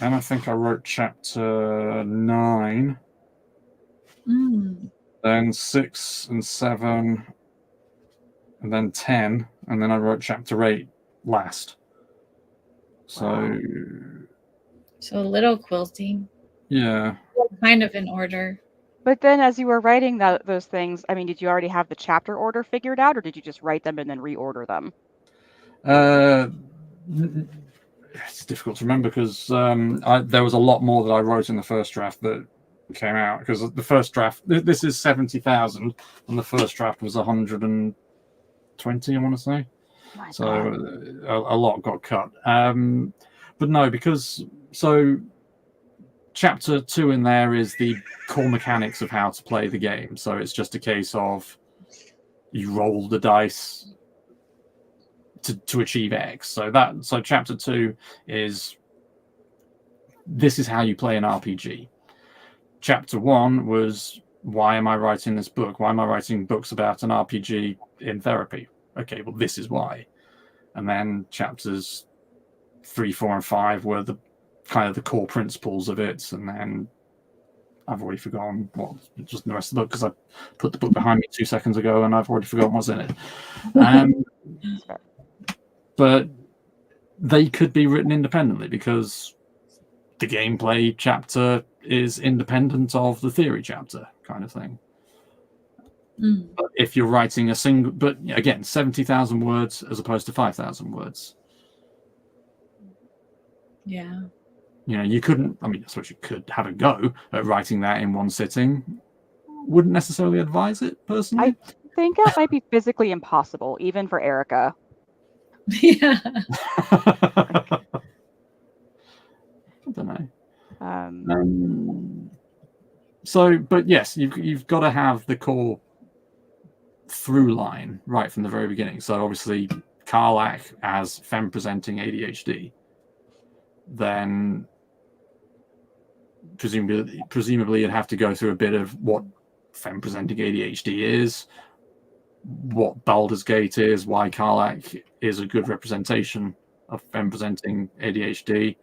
And I think I wrote chapter 9, then 6 and 7, and then 10, and then I wrote chapter 8 last. So, Wow. So a little quilting, yeah. kind of in order. But then as you were writing those things, I mean, did you already have the chapter order figured out, or did you just write them and then reorder them? It's difficult to remember because there was a lot more that I wrote in the first draft that came out, because the first draft, this is 70,000, and the first draft was 120, I want to say. My So God. a lot got cut. But no, because chapter 2 in there is the core mechanics of how to play the game. So it's just a case of you roll the dice to achieve X. So chapter 2 is, this is how you play an RPG. Chapter 1 was, why am I writing this book? Why am I writing books about an RPG in therapy? Okay, well, this is why. And then chapters 3, 4, and 5 were the kind of the core principles of it. And then I've already forgotten what just the rest of the book, because I put the book behind me 2 seconds ago and I've already forgotten what's in it. But they could be written independently, because the gameplay chapter is independent of the theory chapter, kind of thing. But if you're writing a single, but again, 70,000 words as opposed to 5,000 words. Yeah. You couldn't, I mean, I suppose you could have a go at writing that in one sitting. Wouldn't necessarily advise it, personally. I think that might be physically impossible, even for Erica. Yeah. I don't know. So, but yes, you've got to have the core through line right from the very beginning. So obviously, Karlach as femme presenting ADHD, then presumably you'd have to go through a bit of what femme presenting ADHD is, what Baldur's Gate is, why Karlach is a good representation of femme presenting ADHD.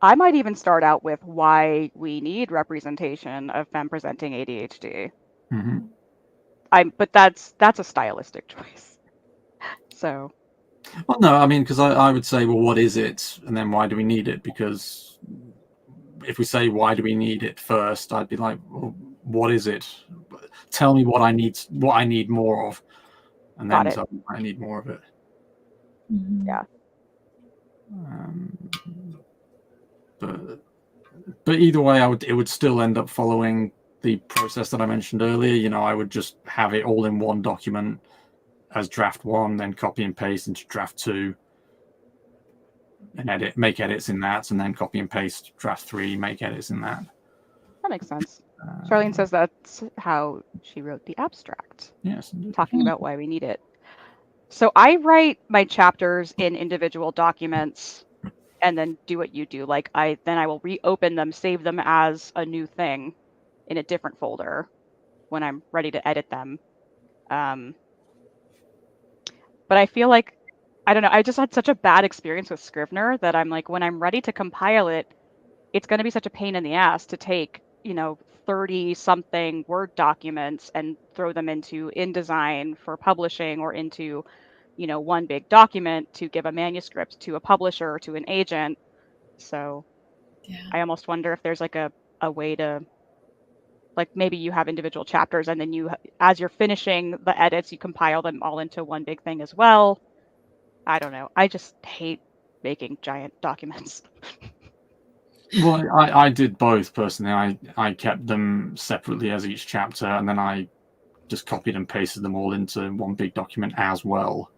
I might even start out with why we need representation of femme presenting ADHD. But that's a stylistic choice. So. Well, no, I mean, because I would say, well, what is it, and then why do we need it? Because if we say why do we need it first, I'd be like, well, what is it? Tell me what I need more of, and then tell me I need more of it. Yeah. But either way, it would still end up following the process that I mentioned earlier. I would just have it all in one document as draft 1, then copy and paste into draft 2, and make edits in that, and then copy and paste draft 3, make edits in that. That makes sense. Charlene says that's how she wrote the abstract. Yes, indeed. Talking about why we need it. So I write my chapters in individual documents and then do what you do. Like I will reopen them, save them as a new thing in a different folder when I'm ready to edit them. But I feel like, I don't know, I just had such a bad experience with Scrivener that I'm like, when I'm ready to compile it, it's going to be such a pain in the ass to take, 30 something Word documents and throw them into InDesign for publishing, or into, one big document to give a manuscript to a publisher or to an agent. So yeah. I almost wonder if there's like a way to, like, maybe you have individual chapters and then you, as you're finishing the edits, you compile them all into one big thing as well. I don't know. I just hate making giant documents. Well, I did both personally. I kept them separately as each chapter, and then I just copied and pasted them all into one big document as well.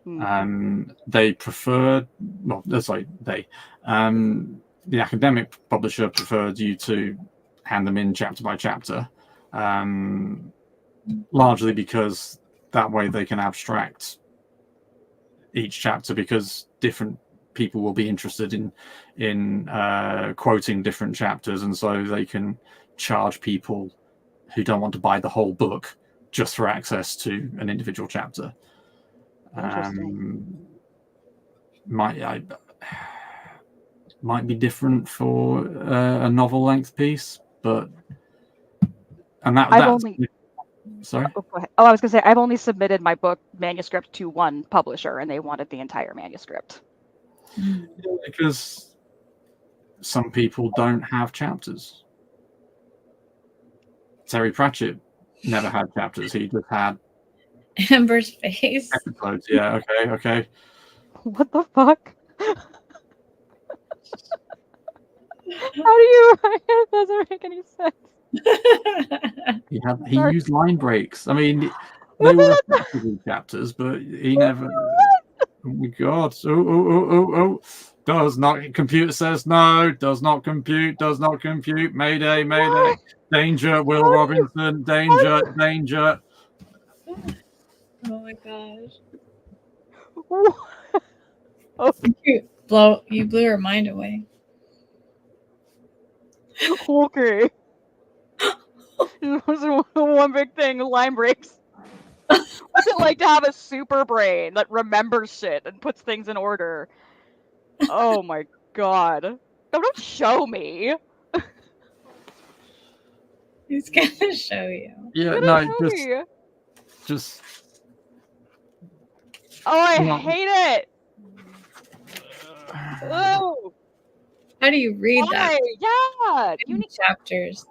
They preferred, well, the academic publisher preferred you to hand them in chapter by chapter, largely because that way they can abstract each chapter, because different people will be interested in quoting different chapters, and so they can charge people who don't want to buy the whole book just for access to an individual chapter. Might be different for a novel length piece, but sorry. Oh, go ahead. I was going to say I've only submitted my book manuscript to one publisher, and they wanted the entire manuscript. Because some people don't have chapters. Terry Pratchett never had chapters. He just had Amber's face. episodes. Yeah. Okay. What the fuck? How do you? It doesn't make any sense. He used line breaks. I mean, they were effectively chapters, but he never. Oh my god! Oh! Does not. Computer says no. Does not compute. Does not compute. Mayday! Mayday! Danger! Will Robinson! Danger! Danger! Oh my gosh! Oh, You blew her mind away. okay. It was one big thing. Line breaks. What's it like to have a super brain that remembers shit and puts things in order? Oh my god! Don't show me. He's gonna show you. Yeah. Don't No. show me. Just. Oh, I No. hate it. Oh, How do you read that? why? Yeah, Many chapters.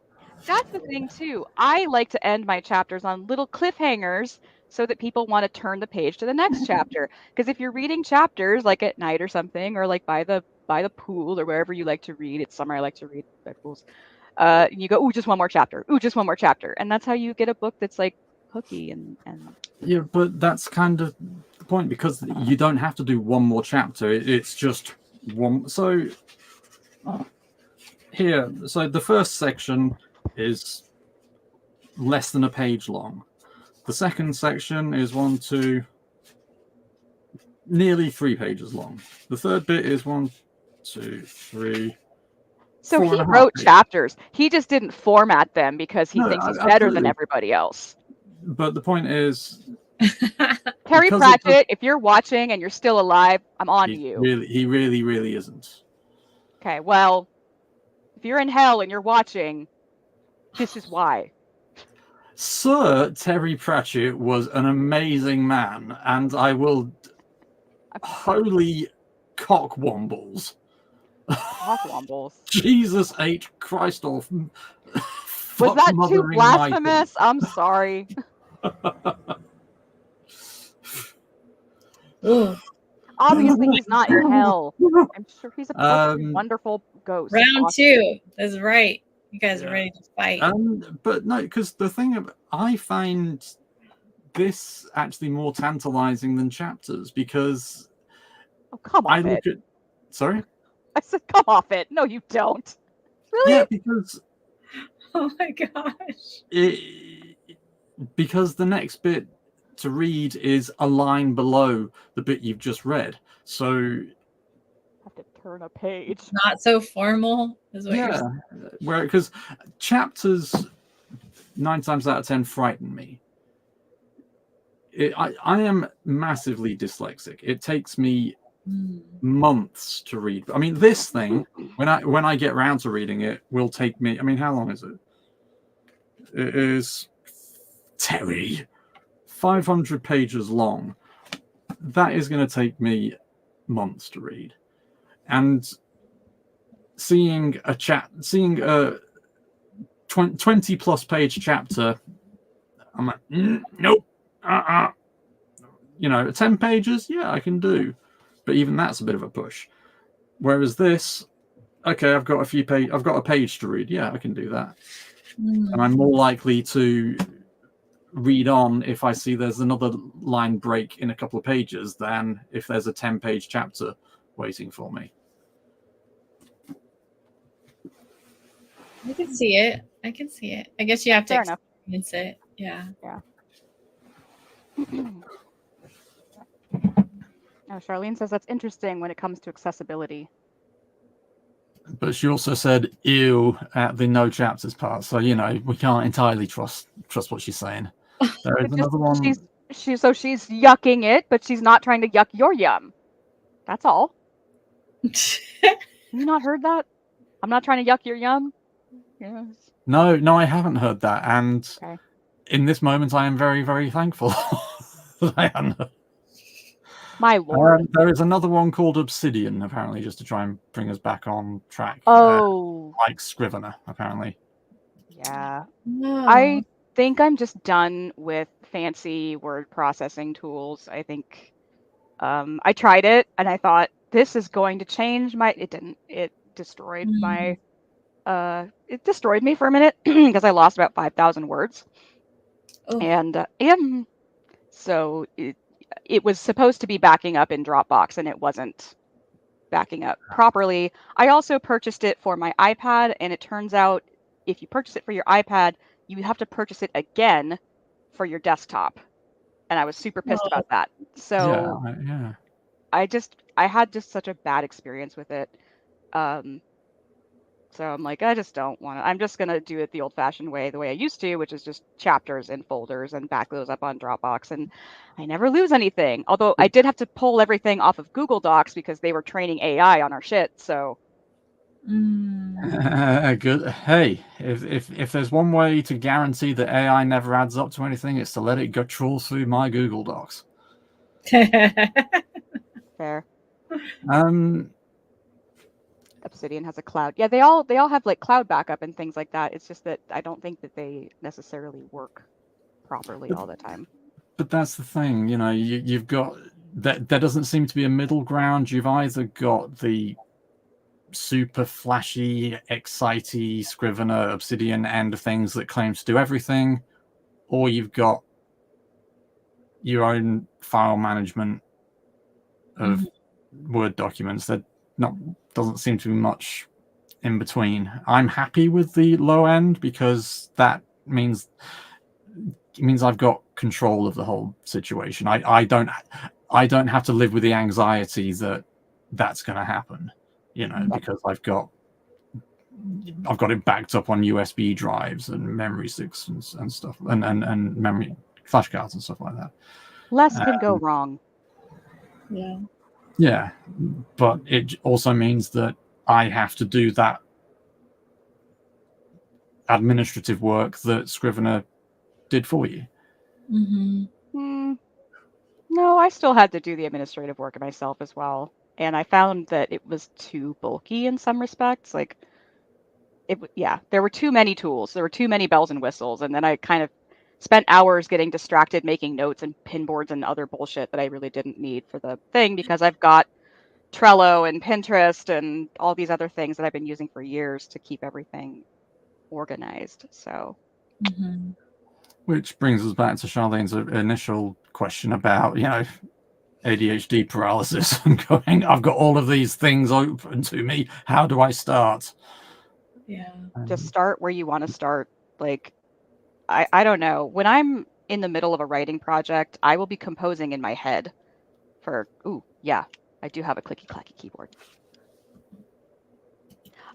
that's the thing too. I like to end my chapters on little cliffhangers so that people want to turn the page to the next chapter. Because if you're reading chapters like at night or something, or like by the pool or wherever you like to read, it's summer I like to read by pools. You go, ooh, just one more chapter. Ooh, just one more chapter, and that's how you get a book that's like hooky and. Yeah, but that's kind of the point, because you don't have to do one more chapter. It's just one. So here, so the first section is less than a page long. The second section is nearly 3 pages long. The third bit is 1, 2, 3. So 4 he and a half wrote pages. chapters. He just didn't format them because he No, thinks he's better than absolutely. everybody else. But the point is, Terry Because Pratchett, if you're watching and you're still alive, I'm on to you. he really isn't. Okay, well, if you're in hell and you're watching, this is why. Sir Terry Pratchett was an amazing man, and I will holy cockwombles. Hawkwombles. Jesus H. Christoph. Was that too blasphemous? I'm sorry. Ooh. Obviously, he's not in hell. I'm sure he's a perfectly wonderful ghost. Round Awesome. 2. That's right. You guys are Yeah. ready to fight. But no, because the thing I find this actually more tantalizing than chapters, because Oh, come I off look it. at. Sorry? I said, come off it. No, you don't. Really? Yeah, because Oh my gosh. because the next bit to read is a line below the bit you've just read. So Have to turn a page. Not so formal is what you're yeah, saying. because chapters 9 times out of 10 frighten me. I am massively dyslexic. It takes me months to read. I mean, this thing, when I get around to reading it, will take me. I mean, how long is it? It is Terry, 500 pages long. That is going to take me months to read, and seeing a 20 plus page chapter, I'm like, nope. You know, 10 pages, yeah, I can do, but even that's a bit of a push. Whereas this, okay, I've got a page to read, yeah, I can do that, and I'm more likely to read on if I see there's another line break in a couple of pages than if there's a 10-page chapter waiting for me. I can see it. I can see it. I guess you have to Fair enough. experience it. Yeah. Now, Charlene says that's interesting when it comes to accessibility. But she also said "ew" at the no chapters part, so we can't entirely trust what she's saying. There is another one. She's yucking it, but she's not trying to yuck your yum. That's all. Have you not heard that? I'm not trying to yuck your yum. Yes. No, I haven't heard that, and Okay. in this moment, I am very, very thankful that I hadn't heard. My lord. There is another one called Obsidian, apparently, just to try and bring us back on track. Oh. Like Scrivener, apparently. Yeah. No. I think I'm just done with fancy word processing tools. I think I tried it and I thought this is going to change my. It didn't. It destroyed my. It destroyed me for a minute because I lost about 5,000 words. Oh. And so it was supposed to be backing up in Dropbox and it wasn't backing up properly. I also purchased it for my iPad, and it turns out if you purchase it for your iPad, you have to purchase it again for your desktop. And I was super pissed about that. So yeah. I had just such a bad experience with it. So I'm like, I just don't want to. I'm just going to do it the old-fashioned way, the way I used to, which is just chapters and folders and back those up on Dropbox. And I never lose anything. Although I did have to pull everything off of Google Docs because they were training AI on our shit. So. Good. Hey, if there's one way to guarantee that AI never adds up to anything, it's to let it go trawl through my Google Docs. Fair. Obsidian has a cloud. Yeah, they all have like cloud backup and things like that. It's just that I don't think that they necessarily work properly all the time. But that's the thing, you've got that. There doesn't seem to be a middle ground. You've either got the super flashy, excitey Scrivener Obsidian end of things that claims to do everything, or you've got your own file management of Word documents. That doesn't seem to be much in between. I'm happy with the low end because that means I've got control of the whole situation. I don't have to live with the anxiety that that's going to happen, because I've got it backed up on USB drives and memory sticks and stuff, and memory flash cards and stuff like that. Less can go wrong. Yeah, but it also means that I have to do that administrative work that Scrivener did for you. No, I still had to do the administrative work myself as well. And I found that it was too bulky in some respects. Like, there were too many tools. There were too many bells and whistles. And then I kind of spent hours getting distracted making notes and pinboards and other bullshit that I really didn't need for the thing because I've got Trello and Pinterest and all these other things that I've been using for years to keep everything organized. So, which brings us back to Charlene's initial question about ADHD paralysis and going, I've got all of these things open to me. How do I start? Yeah, just start where you want to start. Like, I don't know. When I'm in the middle of a writing project, I will be composing in my head I do have a clicky-clacky keyboard.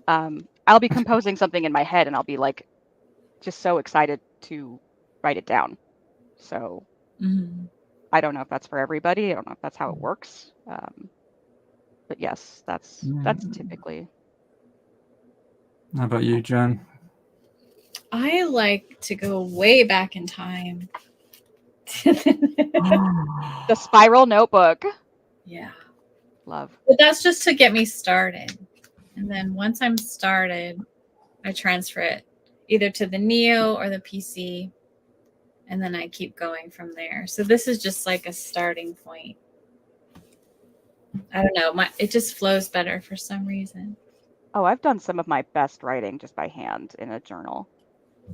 I'll be composing something in my head and I'll be like, just so excited to write it down. So I don't know if that's for everybody. I don't know if that's how it works. But yes, that's typically. How about you, Jen? I like to go way back in time. The spiral notebook. Yeah. Love. But that's just to get me started. And then once I'm started, I transfer it either to the Neo or the PC. And then I keep going from there. So this is just like a starting point. I don't know. It just flows better for some reason. Oh, I've done some of my best writing just by hand in a journal.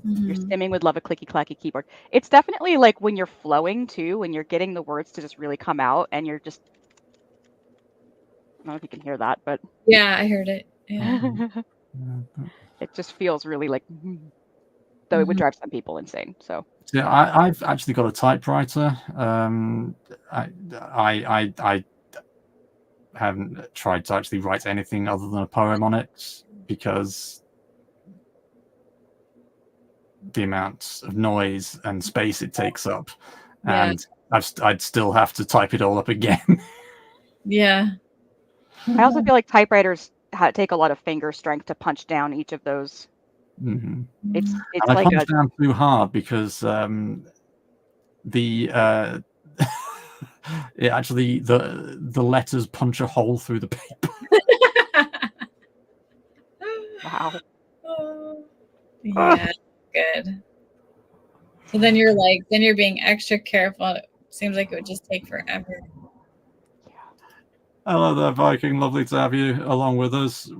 Your Mhm. stimming would love a clicky clacky keyboard. It's definitely like when you're flowing too, when you're getting the words to just really come out and you're just, I don't know if you can hear that, but Yeah, I heard it. Yeah. it just feels really like, though it would Mhm. drive some people insane. So Yeah, I've actually got a typewriter. I haven't tried to actually write anything other than a poem on it because the amount of noise and space it takes up, Yeah. and I'd still have to type it all up again. Yeah. I also feel like typewriters take a lot of finger strength to punch down each of those. Mhm. It's And I like punched down too hard because the it actually the letters punch a hole through the paper. wow. Oh, yeah, good. So then you're being extra careful. It seems like it would just take forever. Hello there, Viking. Lovely to have you along with us.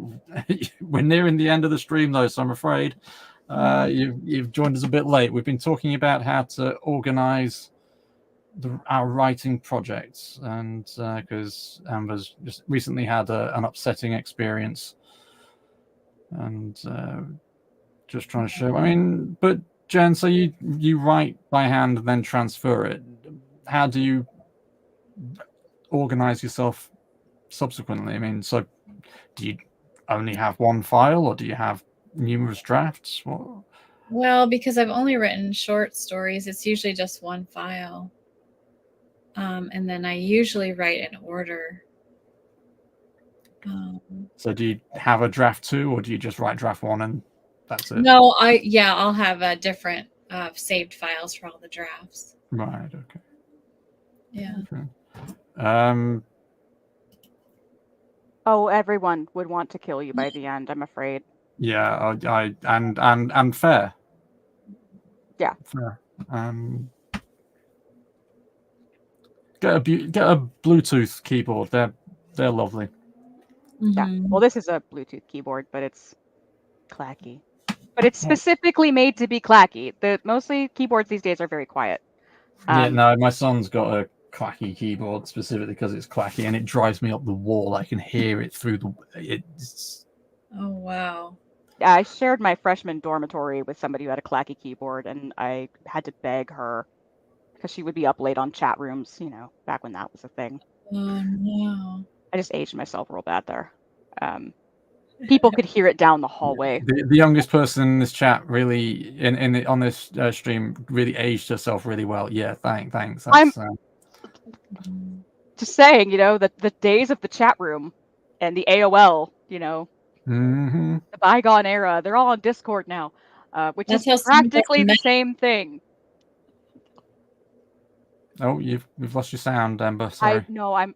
We're nearing the end of the stream, though, so I'm afraid you've joined us a bit late. We've been talking about how to organize our writing projects, and because Amber's just recently had an upsetting experience, and just trying to show. I mean, but Jen, so you write by hand and then transfer it. How do you organize yourself subsequently? I mean, so do you only have one file, or do you have numerous drafts? What? Well, because I've only written short stories, it's usually just one file. And then I usually write in order. So do you have a draft 2, or do you just write draft 1 and that's it? No, I'll have a different saved files for all the drafts. Right. Okay. Yeah. Okay. Oh, everyone would want to kill you by the end, I'm afraid. Yeah. I and fair. Yeah. Fair. Get a Bluetooth keyboard. They're lovely. Yeah. Mhm. Well, this is a Bluetooth keyboard, but it's clacky. But it's specifically made to be clacky. Mostly keyboards these days are very quiet. Yeah. No, my son's got a clacky keyboard specifically because it's clacky and it drives me up the wall. I can hear it through the. It's. Oh wow. I shared my freshman dormitory with somebody who had a clacky keyboard, and I had to beg her because she would be up late on chat rooms, back when that was a thing. Oh no. I just aged myself real bad there. People could hear it down the hallway. The youngest person in this chat really on this stream really aged herself really well. Yeah, thanks. I'm just saying, the days of the chat room and the AOL, the bygone era, they're all on Discord now, which That's is how some of us practically the met. same thing. Oh, we've lost your sound, Amber. Sorry. No, I'm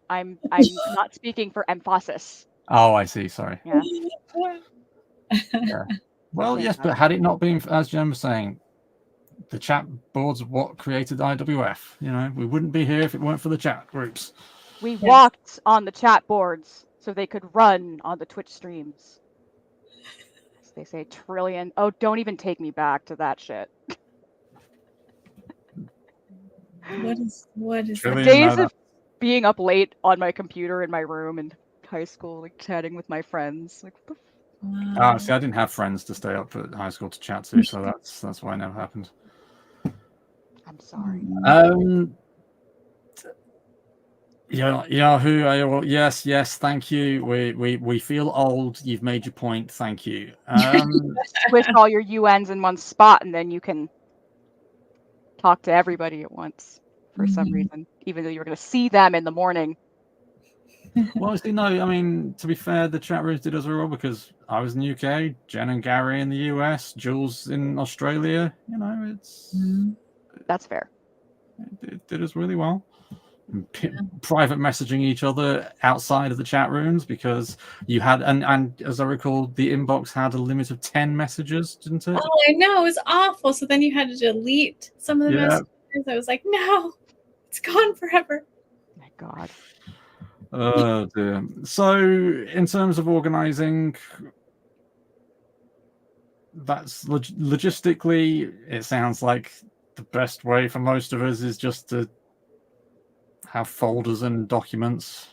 not speaking for emphasis. Oh, I see. Sorry. Yeah. Yeah. Well, yes, but had it not been, as Jen was saying, the chat boards are what created IWF. We wouldn't be here if it weren't for the chat groups. We walked on the chat boards so they could run on the Twitch streams. As they say, trillion. Oh, don't even take me back to that shit. What is Trillion, the days no, of being up late on my computer in my room in high school, like chatting with my friends. Like, what the Wow. see, I didn't have friends to stay up at high school to chat to, so that's why it never happened. I'm sorry. Yahoo, yes, thank you. We feel old. You've made your point. Thank you. Squish all your UNs in one spot, and then you can talk to everybody at once for some reason, even though you're going to see them in the morning. Well, see, no, I mean, to be fair, the chat rooms did us very well because I was in the UK, Jen and Gary in the US, Jules in Australia. It's that's fair. It did us really well. Private messaging each other outside of the chat rooms because you had, and as I recall, the inbox had a limit of 10 messages, didn't it? Oh, I know, it was awful. So then you had to delete some of the messages. I was like, no, it's gone forever. My God. Oh dear. So, in terms of organizing, that's logistically, it sounds like the best way for most of us is just to have folders and documents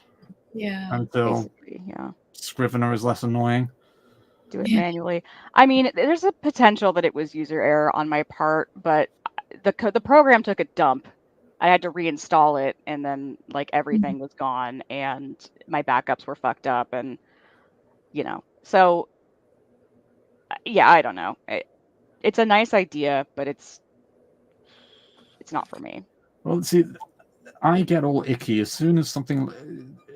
Yeah. until Basically, yeah. Scrivener is less annoying. Do it Yeah. manually. I mean, there's a potential that it was user error on my part, but the program took a dump. I had to reinstall it, and then like everything was gone, and my backups were fucked up, and so yeah, I don't know. It's a nice idea, but it's not for me. Well, see, I get all icky as soon as something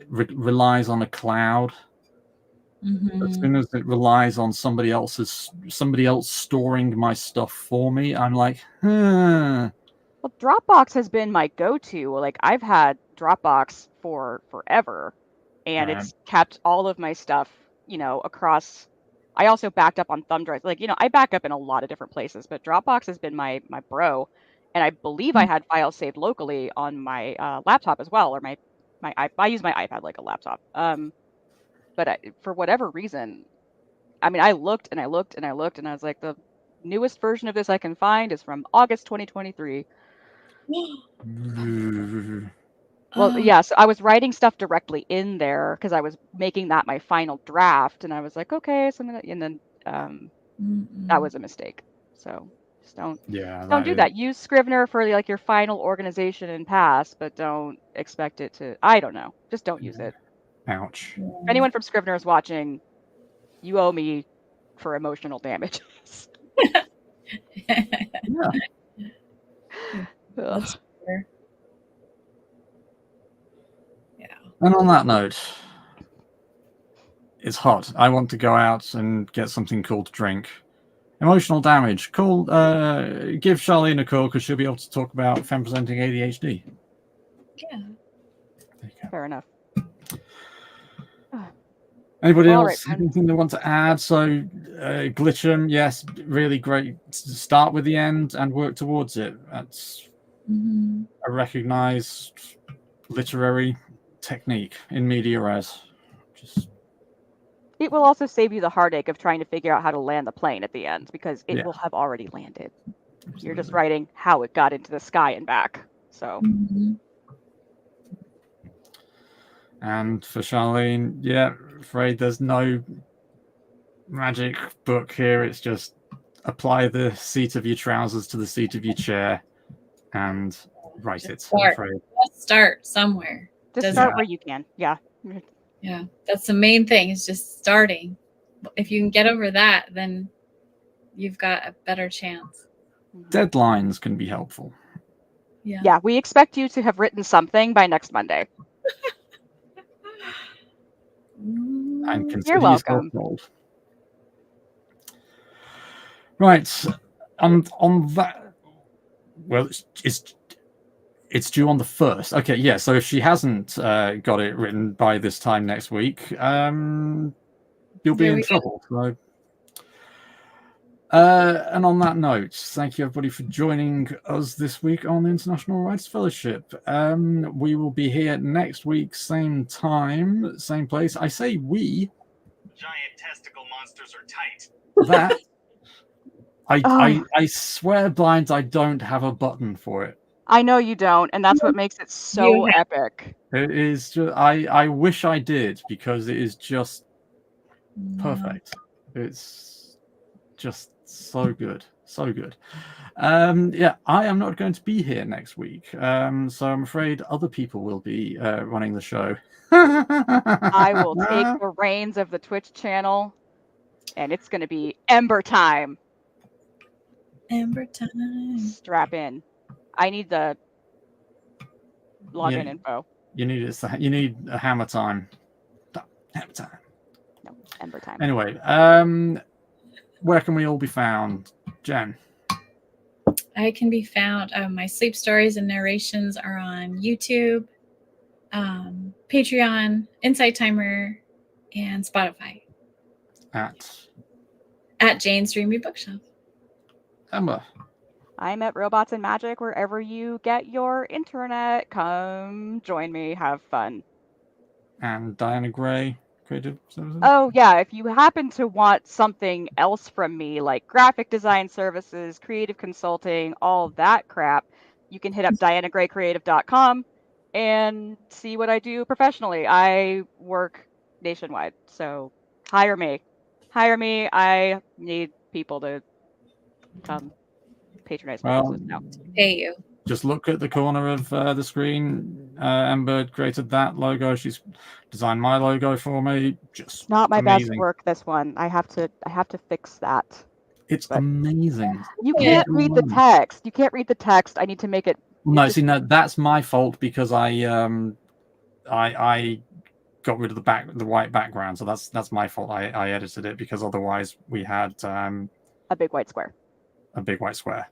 relies on a cloud. As soon as it relies on somebody else storing my stuff for me, I'm like, huh. Well, Dropbox has been my go-to. Like I've had Dropbox for forever, and Right. it's kept all of my stuff, across. I also backed up on thumb drives. Like, I back up in a lot of different places, but Dropbox has been my bro, and I believe I had files saved locally on my laptop as well, or I use my iPad like a laptop. But for whatever reason, I mean, I looked and I looked and I looked, and I was like, the newest version of this I can find is from August 2023. Well, yeah, so I was writing stuff directly in there because I was making that my final draft, and I was like, okay, so and then that was a mistake. So just don't do that. Use Scrivener for like your final organization and pass, but don't expect it to. I don't know. Just don't use it. Ouch. If anyone from Scrivener is watching, you owe me for emotional damages. Yeah. That's fair. Yeah. And on that note, it's hot. I want to go out and get something cool to drink. Emotional damage. Call. Give Charlene a call because she'll be able to talk about femme presenting ADHD. Yeah. There you go. Fair enough. Anybody All else? right, Anything they want to add? So, Glitchum, yes, really great. Start with the end and work towards it. That's a recognized literary technique in media res. It will also save you the heartache of trying to figure out how to land the plane at the end because it will have already landed. Absolutely. You're just writing how it got into the sky and back. So. And for Charlene, yeah, afraid there's no magic book here. It's just apply the seat of your trousers to the seat of your chair and write it. I'm afraid. Let's start somewhere. Just start where you can. Yeah. Yeah, that's the main thing, is just starting. If you can get over that, then you've got a better chance. Deadlines can be helpful. Yeah, we expect you to have written something by next Monday. And consider You're welcome. Right. On that, well, it's due on the 1st. Okay, yeah. So if she hasn't got it written by this time next week, you'll be in trouble. So, and on that note, thank you everybody for joining us this week on the International Writers Fellowship. We will be here next week, same time, same place. I say we. Giant testicle monsters are tight. That I swear blind I don't have a button for it. I know you don't, and that's what makes it so epic. It is just, I wish I did, because it is just perfect. It's just so good. So good. Yeah, I am not going to be here next week. So I'm afraid other people will be running the show. I will take the reins of the Twitch channel, and it's going to be Ember time. Ember time. Strap in. I need the login info. You need a hammer time. Hammer time. No, Ember time. Anyway, where can we all be found, Jen? I can be found. My sleep stories and narrations are on YouTube, Patreon, Insight Timer, and Spotify. At Jane's Dreamy Bookshelf. Emma. I'm at Robots and Magic, wherever you get your internet. Come join me, have fun. And Diana Gray. creative services? Oh yeah, if you happen to want something else from me, like graphic design services, creative consulting, all that crap, you can hit up dianagraycreative.com and see what I do professionally. I work nationwide, so hire me. Hire me. I need people to come patronize my Well, business now. Pay you. just look at the corner of the screen. Ember created that logo. She's designed my logo for me. Just Not my best amazing. work, this one. I have to fix that. It's but- amazing. You Yeah. can't read the text. You can't read the text. I need to make it. No, just- see, no, that's my fault because I got rid of the white background, so that's my fault. I edited it because otherwise we had a big white square. a big white square.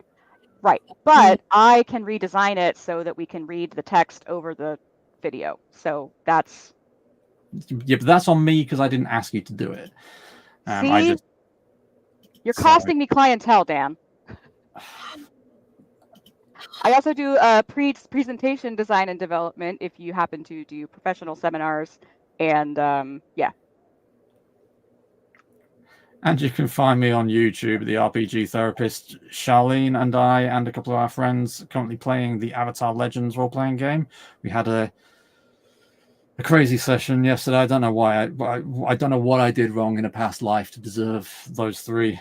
Right. But I can redesign it so that we can read the text over the video. So that's Yeah, but that's on me because I didn't ask you to do it. I See? just you're Sorry. costing me clientele, Dan. I also do presentation design and development if you happen to do professional seminars and yeah. And you can find me on YouTube, the RPG Therapist. Charlene and I and a couple of our friends currently playing the Avatar Legends role-playing game. We had a crazy session yesterday. I don't know why. I don't know what I did wrong in a past life to deserve those 3.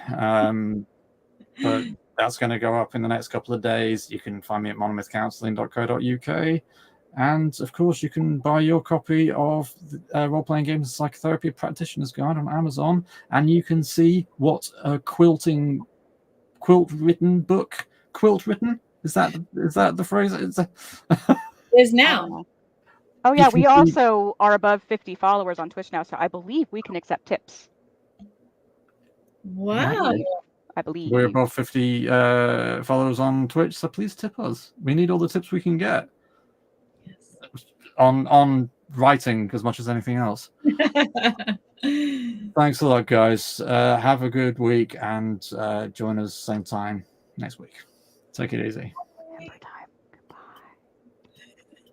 But that's going to go up in the next couple of days. You can find me at monomythcounseling.co.uk. And of course, you can buy your copy of the Role-Playing Games and Psychotherapy Practitioner's Guide on Amazon, and you can see what a quilt written book. Is that the phrase? Is now. Oh yeah, You we can see- also are above 50 followers on Twitch now, so I believe we can accept tips. Wow. I believe. We're above 50 followers on Twitch, so please tip us. We need all the tips we can get Yes. on writing as much as anything else. Thanks a lot, guys. Have a good week and join us same time next week. Take it easy. Hamper time.